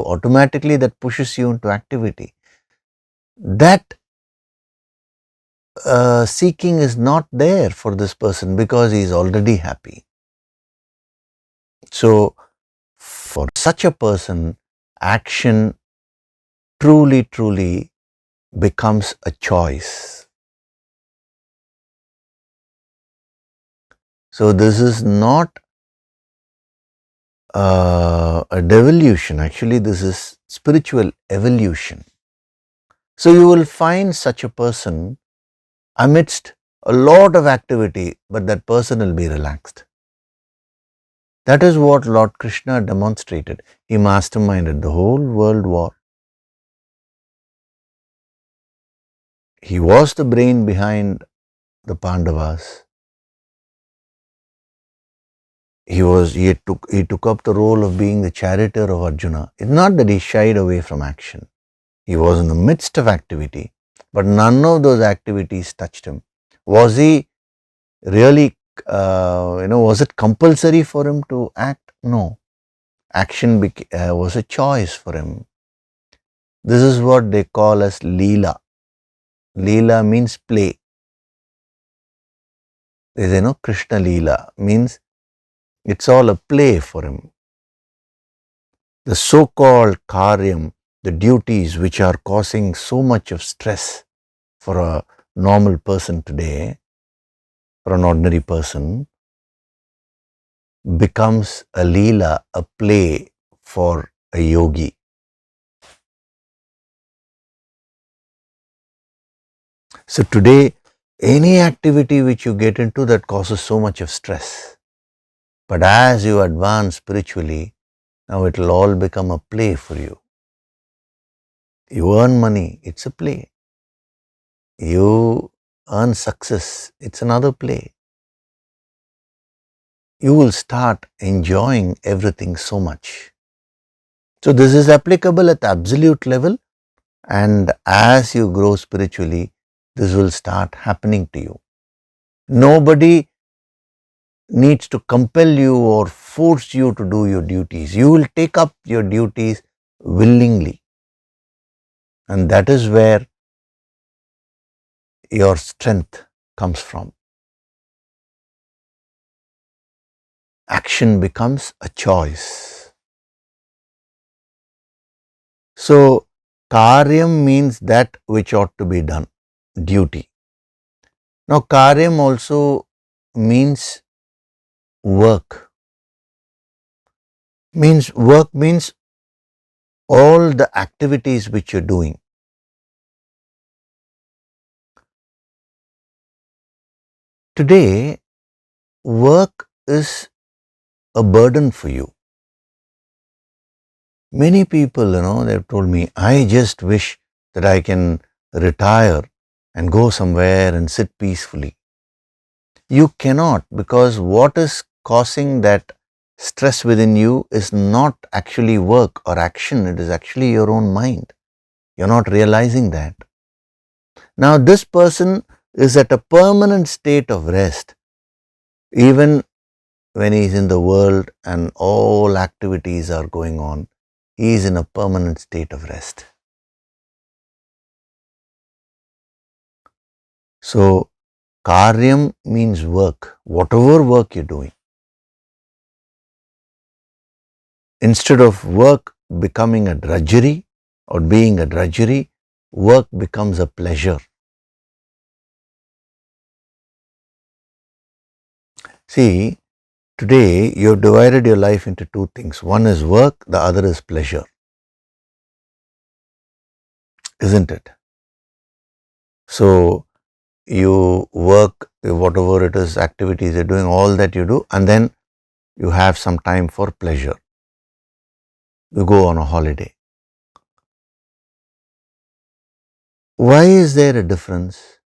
automatically, that pushes you into activity. That seeking is not there for this person because he is already happy. So for such a person, action truly becomes a choice. So this is not a devolution. Actually, this is spiritual evolution. So you will find such a person amidst a lot of activity, but that person will be relaxed. That is what Lord Krishna demonstrated. He masterminded the whole world war. He was the brain behind the Pandavas. He took up the role of being the charioteer of Arjuna. It's not that he shied away from action. He was in the midst of activity, but none of those activities touched him. Was he really, was it compulsory for him to act? No. Action was a choice for him. This is what they call as Leela. Leela means play. There is, Krishna Leela means it's all a play for him. The so-called karyam, the duties which are causing so much of stress for a normal person today, for an ordinary person, becomes a leela, a play for a yogi. So today, any activity which you get into that causes so much of stress. But as you advance spiritually, now it will all become a play for you. You earn money, it's a play. You earn success, it's another play. You will start enjoying everything so much. So this is applicable at the absolute level, and as you grow spiritually, this will start happening to you. Nobody needs to compel you or force you to do your duties. You will take up your duties willingly. And that is where your strength comes from. Action becomes a choice. So, karyam means that which ought to be done, duty. Now, karyam also means work. Work means all the activities which you're doing. Today, work is a burden for you. Many people, they've told me, I just wish that I can retire and go somewhere and sit peacefully. You cannot, because what is causing that stress within you is not actually work or action, it is actually your own mind. You're not realizing that. Now, this person is at a permanent state of rest, even when he is in the world and all activities are going on. He is in a permanent state of rest. So, karyam means work, whatever work you're doing. Instead of work becoming a drudgery or being a drudgery, work becomes a pleasure. See, today you've divided your life into two things. One is work, the other is pleasure. Isn't it? So, you work, whatever it is, activities you're doing, all that you do, and then you have some time for pleasure. You go on a holiday. Why is there a difference?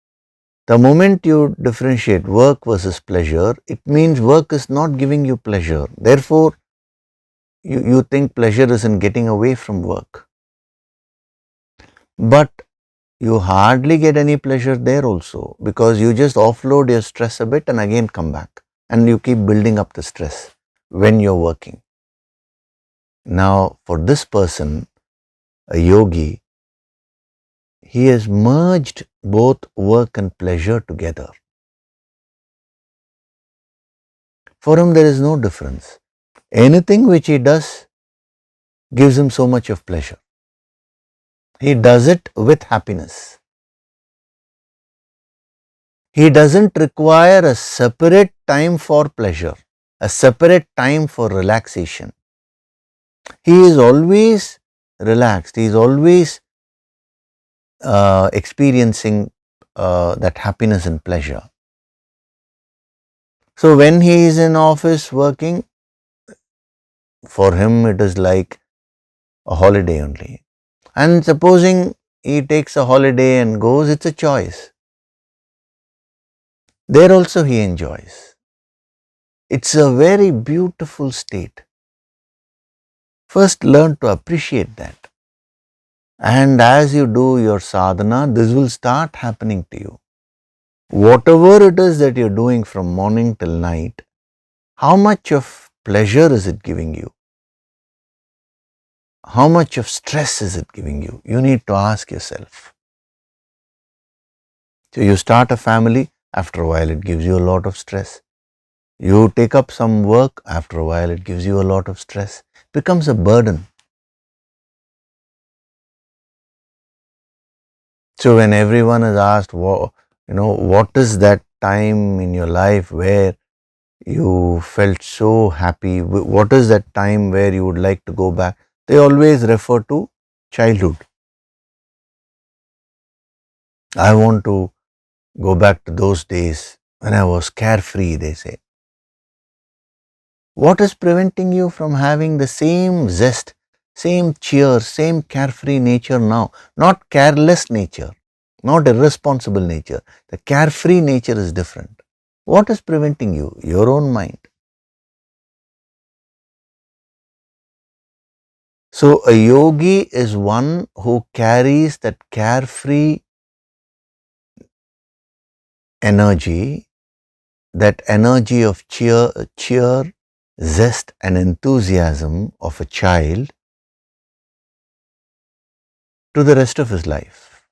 The moment you differentiate work versus pleasure, it means work is not giving you pleasure. Therefore, you think pleasure is in getting away from work. But you hardly get any pleasure there also, because you just offload your stress a bit and again come back, and you keep building up the stress when you're working. Now, for this person, a yogi, he has merged both work and pleasure together. For him, there is no difference. Anything which he does gives him so much of pleasure. He does it with happiness. He doesn't require a separate time for pleasure, a separate time for relaxation. He is always relaxed. He is always experiencing that happiness and pleasure. So when he is in office working, for him it is like a holiday only. And supposing he takes a holiday and goes, it's a choice. There also he enjoys. It's a very beautiful state. First learn to appreciate that. And as you do your sadhana, this will start happening to you. Whatever it is that you're doing from morning till night, how much of pleasure is it giving you? How much of stress is it giving you? You need to ask yourself. So you start a family, after a while it gives you a lot of stress. You take up some work, after a while it gives you a lot of stress. It becomes a burden. So when everyone is asked, what is that time in your life where you felt so happy? What is that time where you would like to go back? They always refer to childhood. I want to go back to those days when I was carefree, they say. What is preventing you from having the same zest, same cheer, same carefree nature now? Not careless nature, not irresponsible nature. The carefree nature is different. What is preventing you? Your own mind. So a yogi is one who carries that carefree energy, that energy of cheer, zest and enthusiasm of a child to the rest of his life.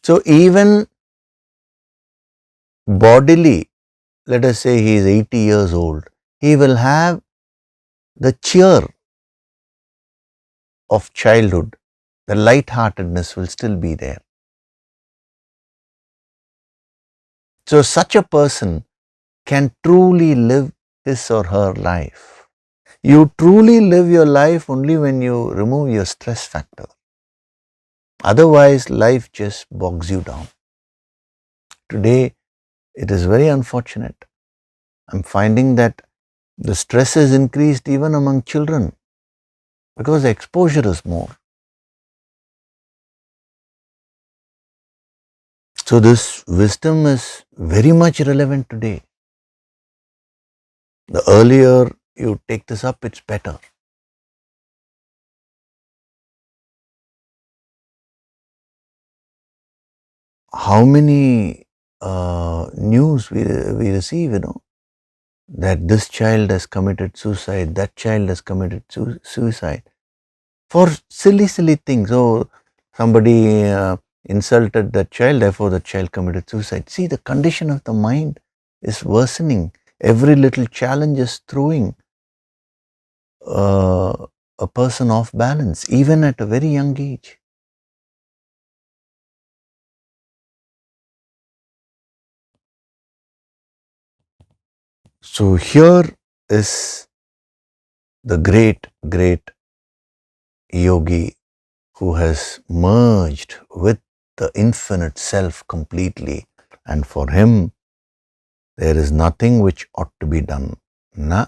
So even bodily, let us say he is 80 years old, he will have the cheer of childhood, the lightheartedness will still be there. So such a person can truly live his or her life. You truly live your life only when you remove your stress factor. Otherwise, life just bogs you down. Today, it is very unfortunate. I'm finding that the stress is increased even among children because the exposure is more. So this wisdom is very much relevant today. The earlier you take this up, it's better. How many news we receive, that this child has committed suicide, that child has committed suicide for silly things. So somebody insulted that child, therefore the child committed suicide. See, the condition of the mind is worsening. Every little challenge is throwing a person off balance, even at a very young age. So here is the great yogi who has merged with the infinite self completely, and for him there is nothing which ought to be done. Na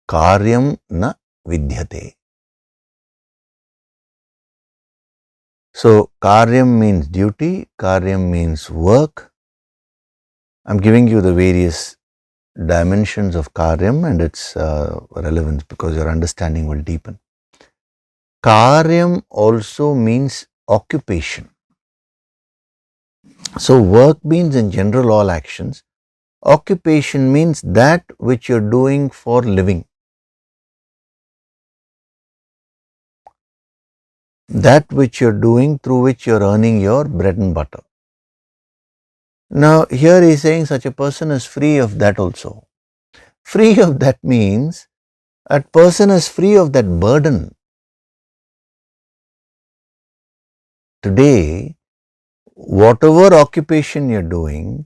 karyam na vidyate. So karyam means duty, karyam means work. I'm giving you the various dimensions of karyam and its relevance because your understanding will deepen. Karyam also means occupation. So work means in general all actions. Occupation means that which you're doing for living. That which you're doing through which you're earning your bread and butter. Now here he's saying such a person is free of that also. Free of that means that person is free of that burden. Today, whatever occupation you're doing,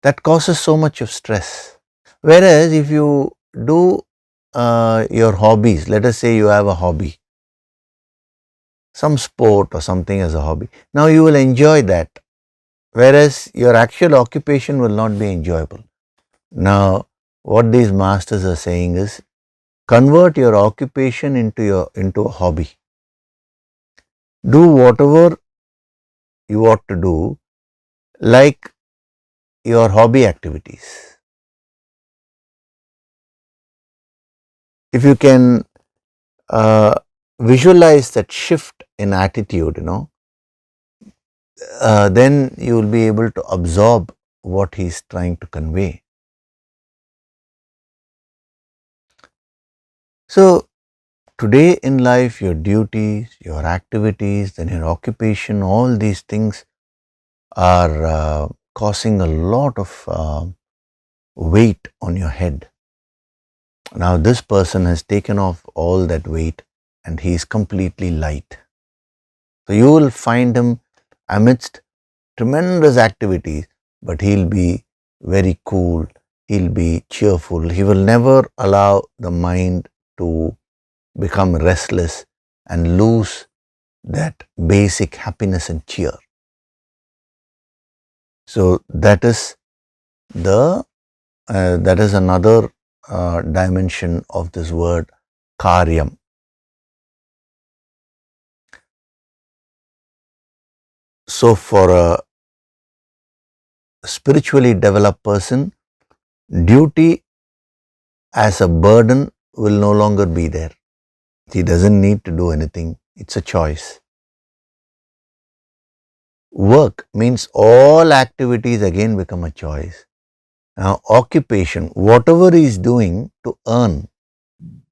that causes so much of stress. Whereas if you do your hobbies, let us say you have a hobby, some sport or something as a hobby, now you will enjoy that. Whereas your actual occupation will not be enjoyable. Now, what these masters are saying is, convert your occupation into a hobby. Do whatever you ought to do, like your hobby activities. If you can visualize that shift in attitude, then you will be able to absorb what he is trying to convey. So, today in life, your duties, your activities, then your occupation, all these things are causing a lot of weight on your head. Now, this person has taken off all that weight and he is completely light. So, you will find him amidst tremendous activities, but he'll be very cool, he'll be cheerful, he will never allow the mind to become restless and lose that basic happiness and cheer. So that is another dimension of this word karyam. So for a spiritually developed person, duty as a burden will no longer be there. He doesn't need to do anything. It's a choice. Work means all activities again become a choice. Now, occupation, whatever he is doing to earn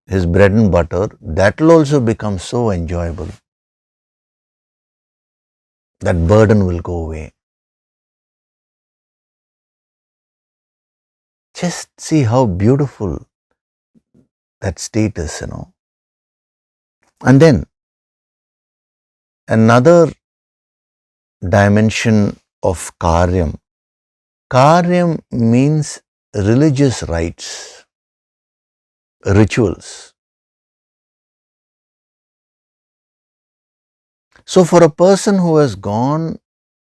his bread and butter, that will also become so enjoyable. That burden will go away. Just see how beautiful that state is, And then another dimension of karyam. Karyam means religious rites, rituals. So for a person who has gone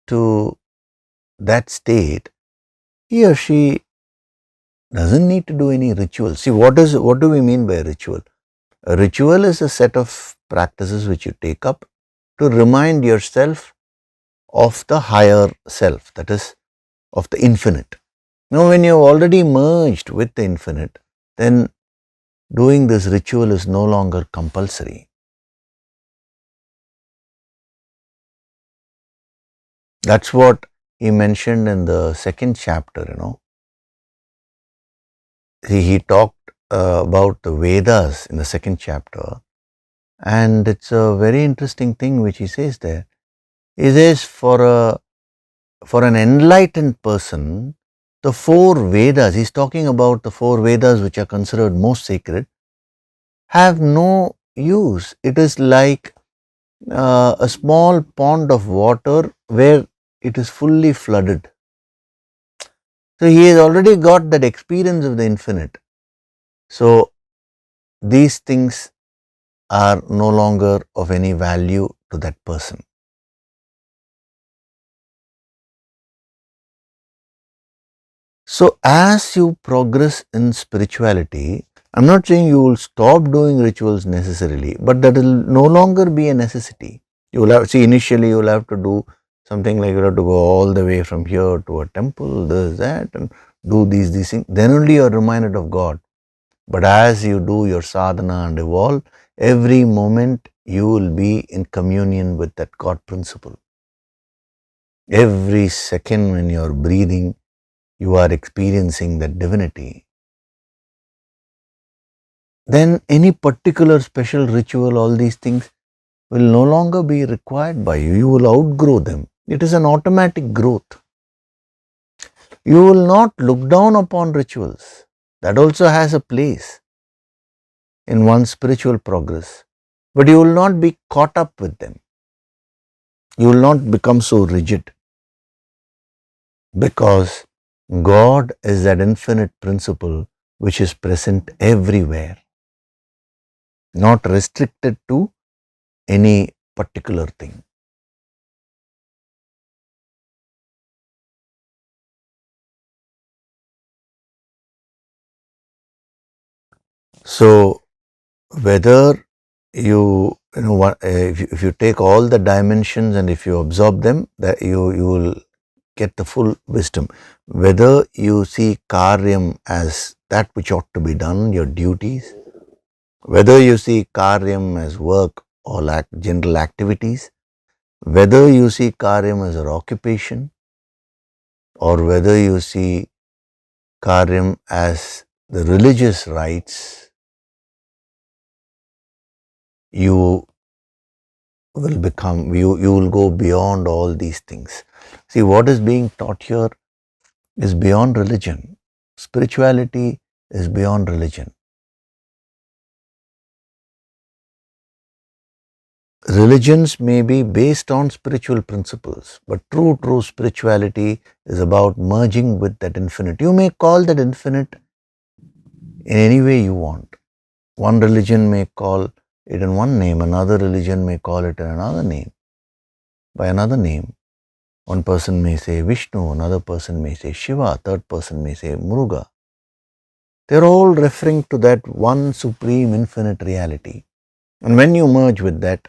to that state, he or she doesn't need to do any ritual. See, what do we mean by a ritual? A ritual is a set of practices which you take up to remind yourself of the higher self, that is, of the infinite. Now, when you've already merged with the infinite, then doing this ritual is no longer compulsory. That's what he mentioned in the second chapter, He talked about the Vedas in the second chapter, and it's a very interesting thing which he says there. He says for an enlightened person, the four Vedas, he's talking about the four Vedas which are considered most sacred, have no use. It is like a small pond of water where it is fully flooded. So he has already got that experience of the infinite. So these things are no longer of any value to that person. So as you progress in spirituality, I'm not saying you will stop doing rituals necessarily, but that will no longer be a necessity. You will have, initially you will have to do something like you have to go all the way from here to a temple, this, that, and do these things. Then only you are reminded of God. But as you do your sadhana and evolve, every moment you will be in communion with that God principle. Every second when you are breathing, you are experiencing that divinity. Then any particular special ritual, all these things will no longer be required by you. You will outgrow them. It is an automatic growth. You will not look down upon rituals. That also has a place in one's spiritual progress. But you will not be caught up with them. You will not become so rigid. Because God is that infinite principle which is present everywhere, not restricted to any particular thing. So whether if you take all the dimensions and if you absorb them, that you will get the full wisdom. Whether you see karyam as that which ought to be done, your duties, Whether you see karyam as work or general activities, whether you see karyam as an occupation, or whether you see karyam as the religious rites, you you will go beyond all these things. See, what is being taught here is beyond religion. Spirituality is beyond religion. Religions may be based on spiritual principles, but true spirituality is about merging with that infinite. You may call that infinite in any way you want. One religion may call it in one name, another religion may call it in another name, by another name. One person may say Vishnu, another person may say Shiva, third person may say Muruga. They're all referring to that one supreme infinite reality. And when you merge with that,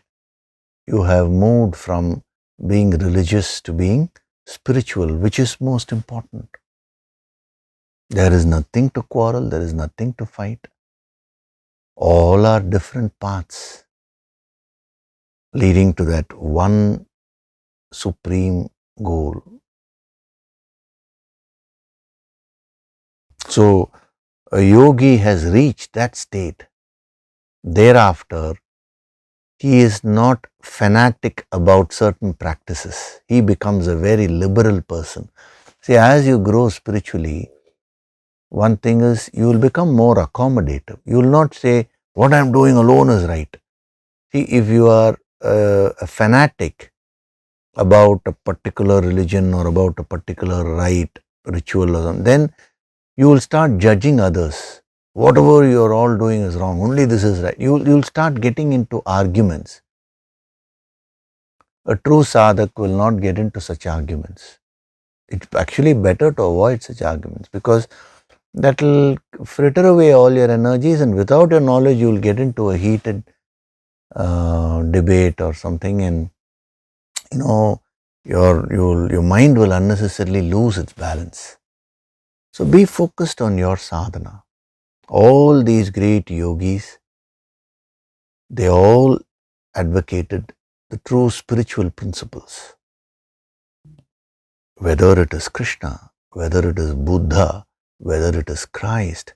you have moved from being religious to being spiritual, which is most important. There is nothing to quarrel, there is nothing to fight. All are different paths leading to that one supreme goal. So, a yogi has reached that state. Thereafter, he is not fanatic about certain practices. He becomes a very liberal person. See, as you grow spiritually, one thing is you will become more accommodative. You will not say, what I am doing alone is right. See, if you are a fanatic about a particular religion or about a particular rite, ritual or something, then you will start judging others. Whatever you are all doing is wrong, only this is right. You will start getting into arguments. A true sadhak will not get into such arguments. It's actually better to avoid such arguments because that will fritter away all your energies, and without your knowledge you will get into a heated debate or something, and your mind will unnecessarily lose its balance. So be focused on your sadhana. All these great yogis, they all advocated the true spiritual principles. Whether it is Krishna, whether it is Buddha, whether it is Christ,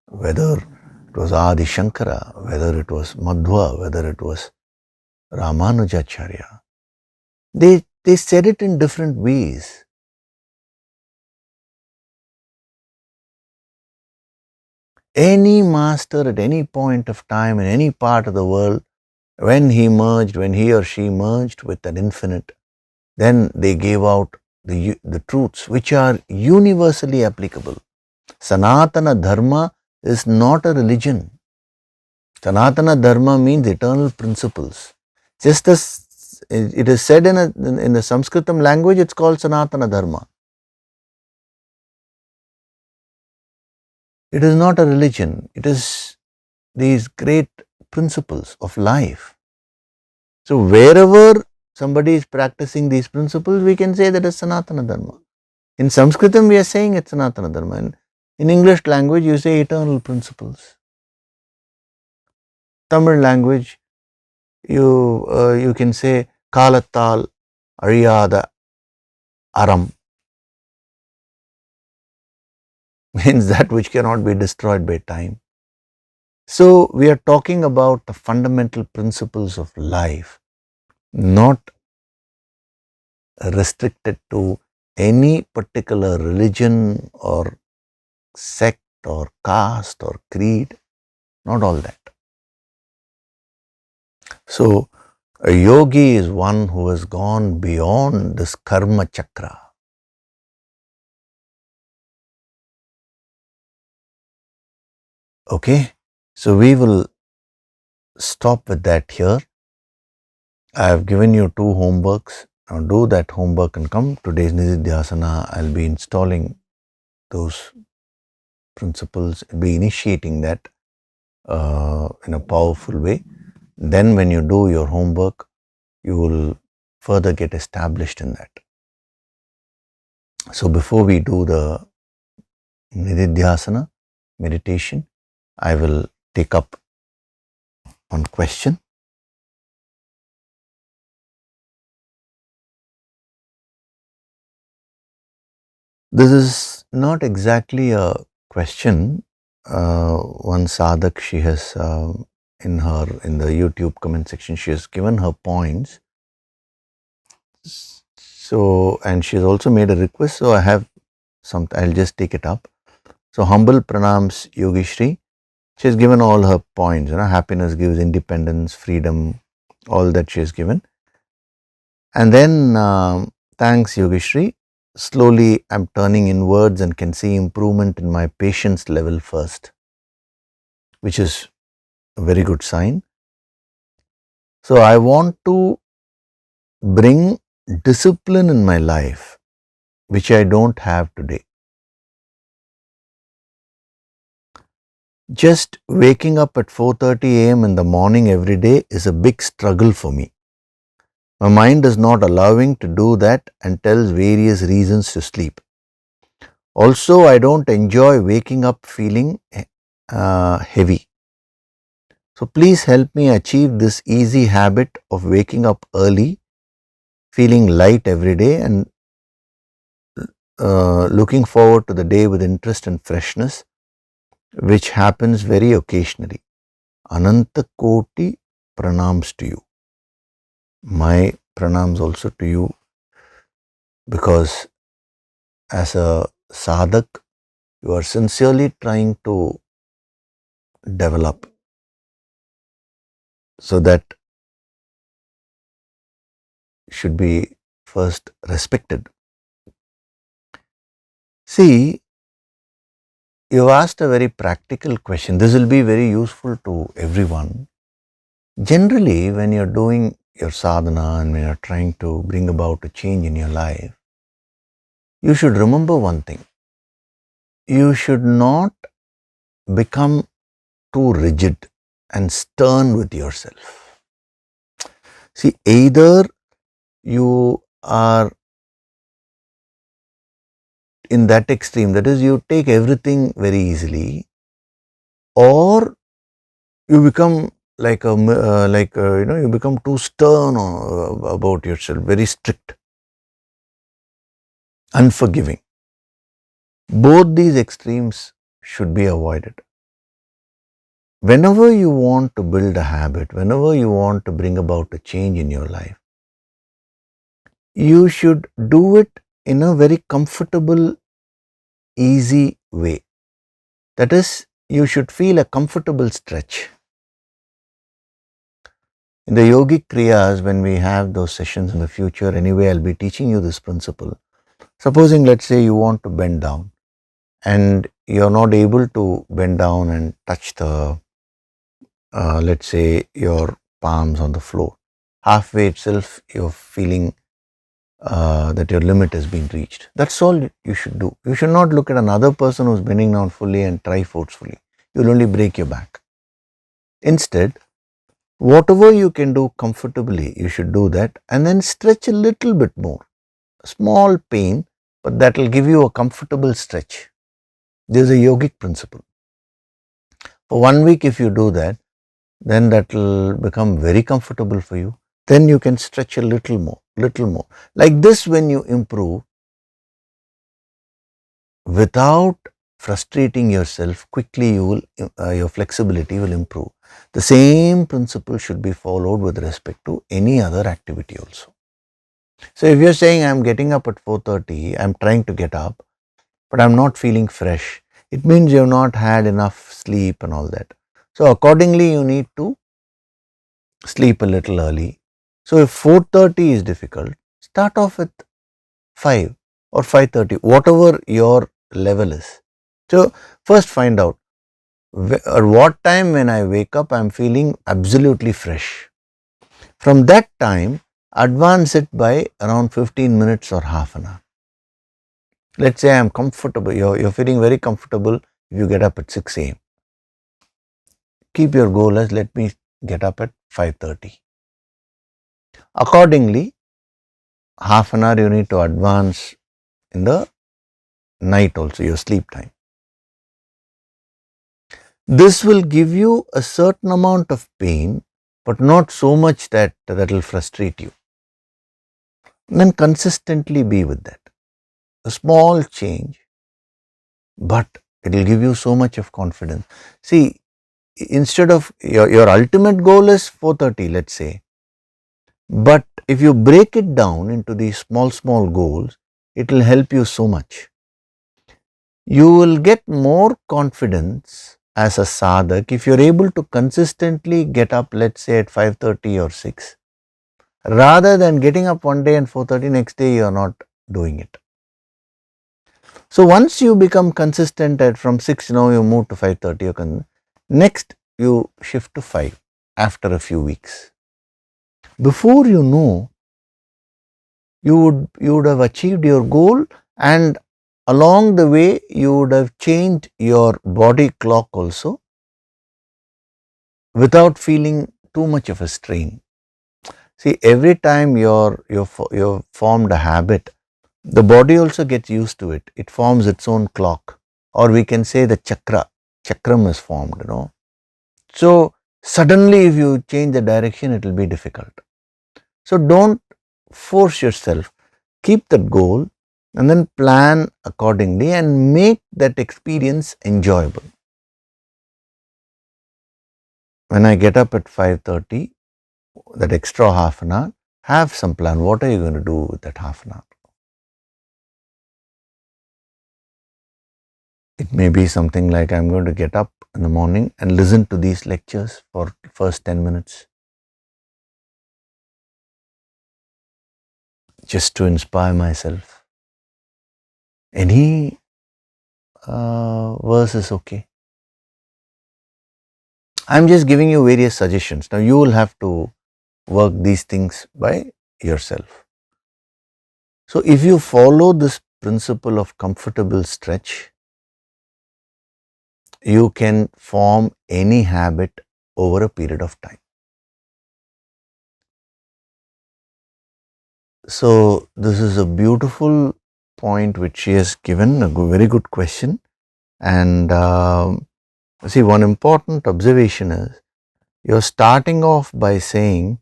whether it was Adi Shankara, whether it was Madhva, whether it was Ramanujacharya, they said it in different ways. Any master at any point of time in any part of the world, when he or she merged with that infinite, then they gave out the truths which are universally applicable. Sanatana Dharma is not a religion. Sanatana Dharma means eternal principles. Just as it is said in the Sanskritam language, it's called Sanatana Dharma. It is not a religion. It is these great principles of life. So wherever somebody is practicing these principles, we can say that is Sanatana Dharma. In Sanskritam, we are saying it's Sanatana Dharma. And in English language, you say eternal principles. Tamil language, you can say Kalatal Ariyada Aram. Means that which cannot be destroyed by time. So we are talking about the fundamental principles of life, not restricted to any particular religion or sect or caste or creed, not all that. So a yogi is one who has gone beyond this karma chakra. Okay, so we will stop with that here. I have given you 2 homeworks. Now do that homework and come today's Nididhyasana. I'll be installing those principles, be initiating that in a powerful way. Then when you do your homework, you will further get established in that. So before we do the Nididhyasana meditation, I will take up One question. This is not exactly a question. One sadhak, she has in the YouTube comment section, she has given her points. So, and she has also made a request. So I have some. I'll just take it up. So humble pranams Yogishri. She has given all her points. Happiness gives independence, freedom, all that she has given. And then thanks Yogishri. Slowly I'm turning inwards and can see improvement in my patience level first, which is a very good sign. So I want to bring discipline in my life, which I don't have today. Just waking up at 4:30 a.m. in the morning every day is a big struggle for me. My mind is not allowing to do that and tells various reasons to sleep. Also, I don't enjoy waking up feeling heavy. So please help me achieve this easy habit of waking up early, feeling light every day, and looking forward to the day with interest and freshness, which happens very occasionally. Ananta Koti pranams to you. My pranams also to you, because as a sadhak, you are sincerely trying to develop so that should be first respected. See, you asked a very practical question. This will be very useful to everyone. Generally, when you're doing your sadhana and when you're trying to bring about a change in your life, you should remember one thing. You should not become too rigid and stern with yourself. See, either you are in that extreme, that is, you take everything very easily, or you become you become too stern about yourself, very strict, unforgiving. Both these extremes should be avoided. Whenever you want to build a habit, whenever you want to bring about a change in your life, you should do it in a very comfortable, easy way. That is, you should feel a comfortable stretch. In the yogic kriyas, when we have those sessions in the future, anyway, I'll be teaching you this principle. Supposing, let's say, you want to bend down and you're not able to bend down and touch the, let's say, your palms on the floor. Halfway itself, you're feeling that your limit has been reached. That's all you should do. You should not look at another person who's bending down fully and try forcefully. You'll only break your back. Instead, whatever you can do comfortably, you should do that, and then stretch a little bit more. A small pain, but that will give you a comfortable stretch. This is a yogic principle. For 1 week, if you do that, then that will become very comfortable for you. Then you can stretch a little more, little more. Like this, when you improve, without frustrating yourself, quickly you will, your flexibility will improve. The same principle should be followed with respect to any other activity also. So if you're saying I'm getting up at 4:30, I'm trying to get up, but I'm not feeling fresh, it means you've not had enough sleep and all that. So accordingly, you need to sleep a little early. So if 4:30 is difficult, start off with 5 or 5:30, whatever your level is. So first find out at what time when I wake up I'm feeling absolutely fresh. From that time, advance it by around 15 minutes or half an hour. Let's say I'm comfortable, you're feeling very comfortable if you get up at 6 a.m. Keep your goal as let me get up at 5:30. Accordingly, half an hour you need to advance in the night also, your sleep time. This will give you a certain amount of pain, but not so much that will frustrate you. And then consistently be with that. A small change, but it will give you so much of confidence. See, instead of your ultimate goal is 4:30, let's say, but if you break it down into these small goals, it will help you so much. You will get more confidence as a sadhak if you're able to consistently get up, let's say at 5:30 or 6, rather than getting up one day and 4:30, next day you're not doing it. So once you become consistent at from 6, you move to 5:30, next you shift to 5 after a few weeks. Before you know, you would have achieved your goal, and along the way you would have changed your body clock also without feeling too much of a strain. See, every time you've formed a habit, the body also gets used to it. It forms its own clock, or we can say the chakram is formed, So suddenly if you change the direction, it will be difficult. So don't force yourself. Keep that goal and then plan accordingly and make that experience enjoyable. When I get up at 5:30, that extra half an hour, have some plan. What are you going to do with that half an hour? It may be something like I'm going to get up in the morning and listen to these lectures for first 10 minutes just to inspire myself. Any verse is okay. I'm just giving you various suggestions. Now you will have to work these things by yourself. So if you follow this principle of comfortable stretch, you can form any habit over a period of time. So this is a beautiful point which she has given, a very good question. And see, one important observation is you're starting off by saying,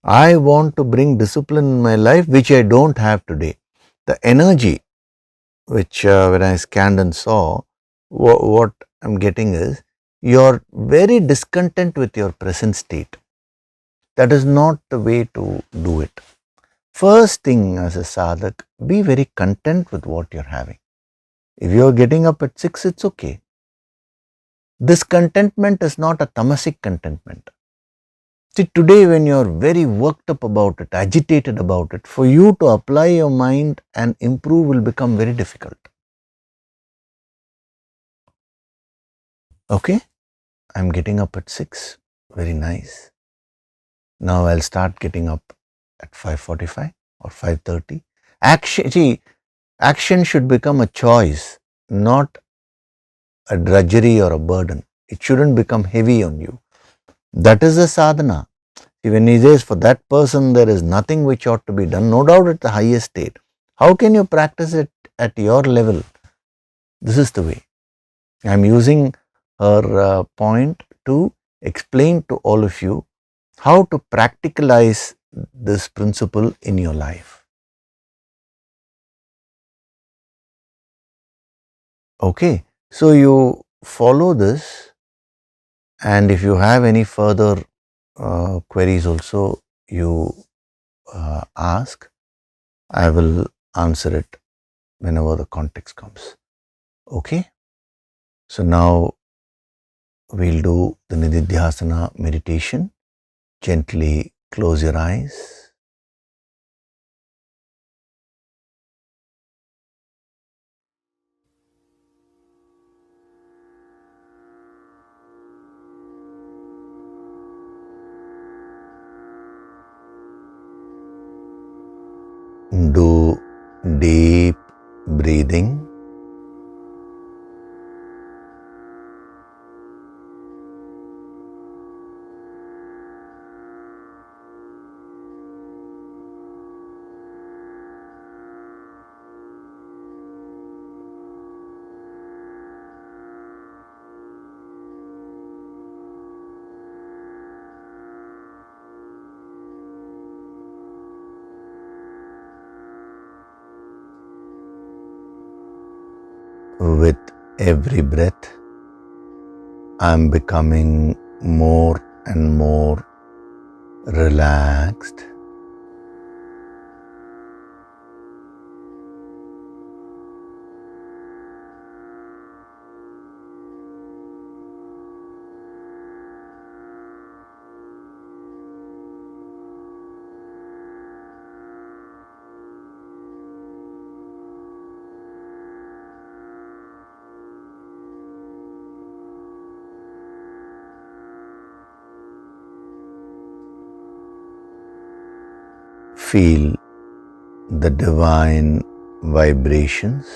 I want to bring discipline in my life which I don't have today. The energy which when I scanned and saw, what I'm getting is you're very discontent with your present state. That is not the way to do it. First thing as a sadhak, be very content with what you're having. If you're getting up at 6, it's okay. This contentment is not a tamasic contentment. See, today when you're very worked up about it, agitated about it, for you to apply your mind and improve will become very difficult. Okay, I'm getting up at 6, very nice. Now I'll start getting up at 5:45 or 5:30. Action should become a choice, not a drudgery or a burden. It shouldn't become heavy on you. That is the sadhana. When he says for that person there is nothing which ought to be done, no doubt at the highest state. How can you practice it at your level? This is the way. I am using her point to explain to all of you how to practicalize this principle in your life. Okay, so you follow this, and if you have any further queries also, you ask. I will answer it whenever the context comes. Okay, so now we'll do the Nididhyasana meditation. Gently close your eyes. Do deep breathing. With every breath, I am becoming more and more relaxed. Feel the divine vibrations.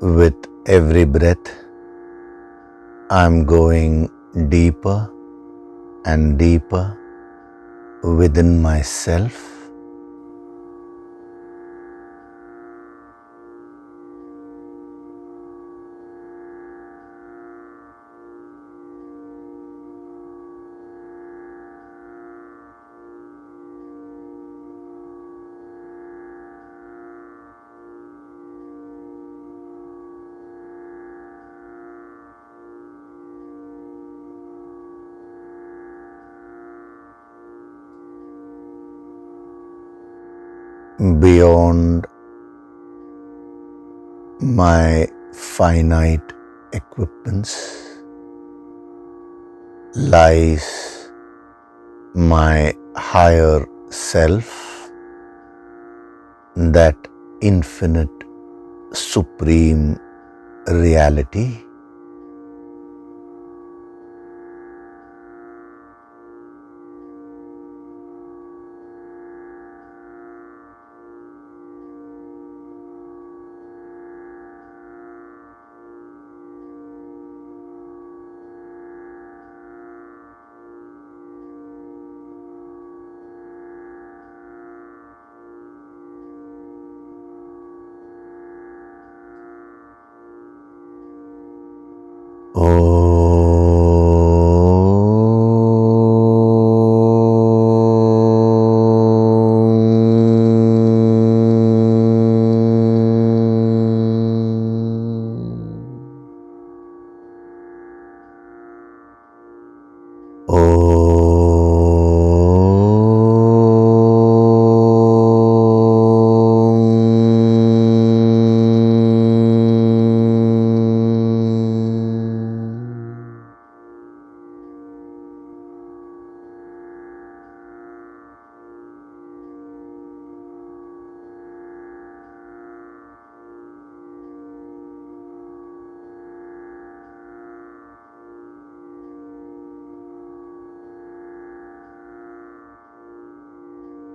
With every breath, I am going deeper and deeper within myself. Beyond my finite equipments lies my higher self, that infinite supreme reality.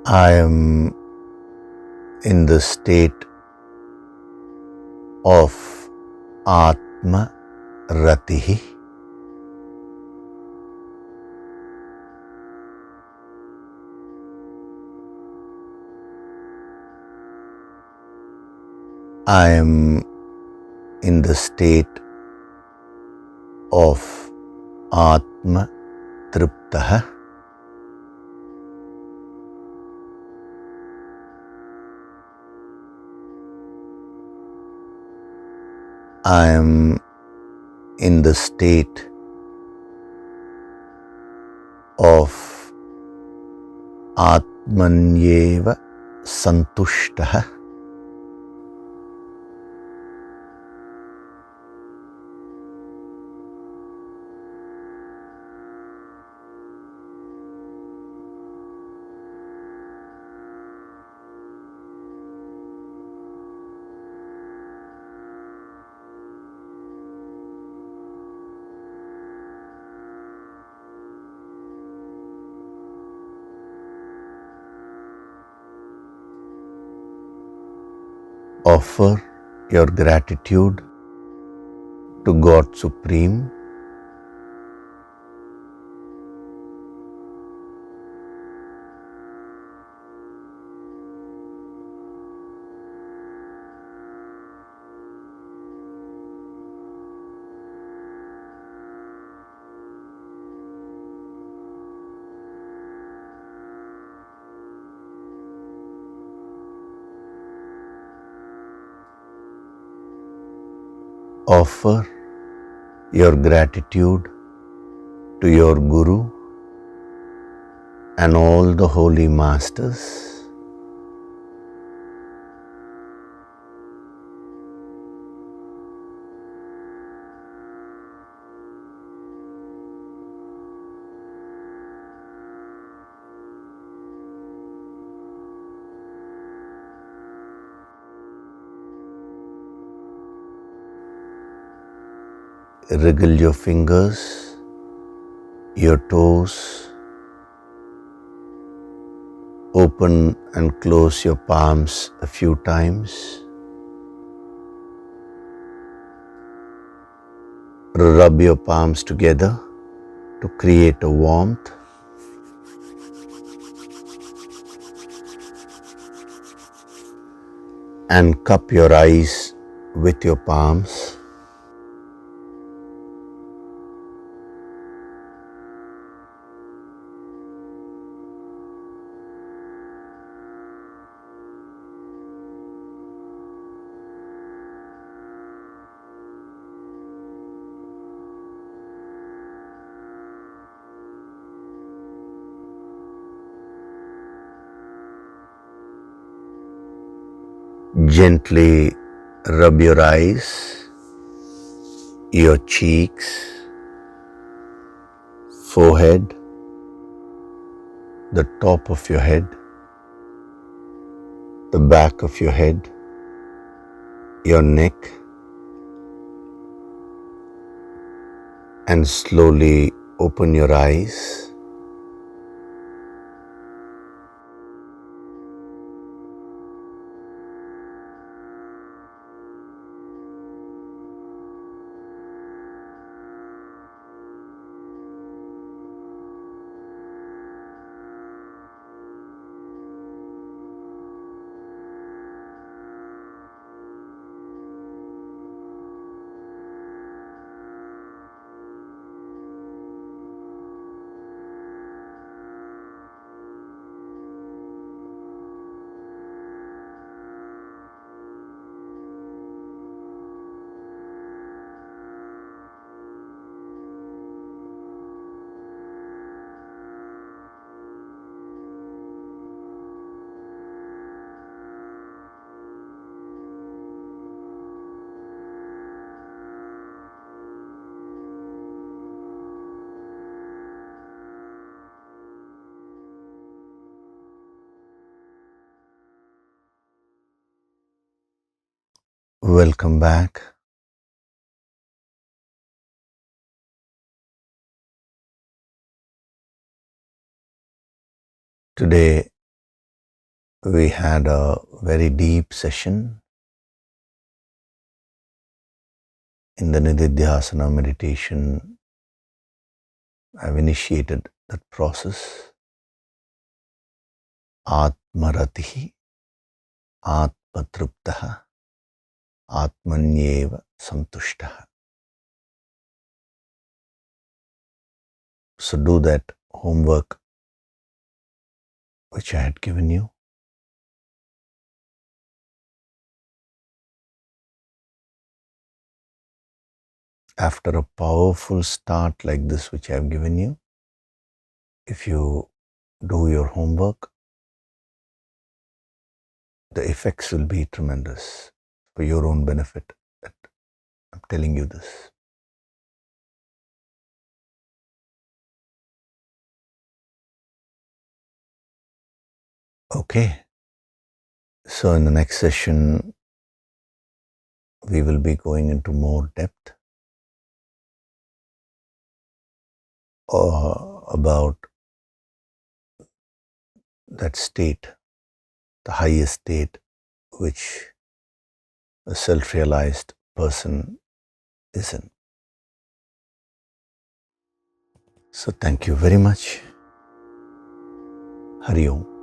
I am in the state of Atma Ratihi. I am in the state of Atma Triptaha. I am in the state of Atmanyeva Santushtah. Offer your gratitude to God Supreme. Offer your gratitude to your Guru and all the holy masters. Wriggle your fingers, your toes, open and close your palms a few times. Rub your palms together to create a warmth. And cup your eyes with your palms. Gently rub your eyes, your cheeks, forehead, the top of your head, the back of your head, your neck, and slowly open your eyes. Welcome back. Today we had a very deep session in the Nididhyasana meditation. I've initiated that process. Atmaratihi, Atmatruptaha, Atmanyeva Santushtaha. So do that homework which I had given you. after a powerful start like this, which I have given you, if you do your homework, the effects will be tremendous for your own benefit. I'm telling you this. Okay. So in the next session, we will be going into more depth about that state, the highest state which a self-realized person is in. So thank you very much. Hari Om.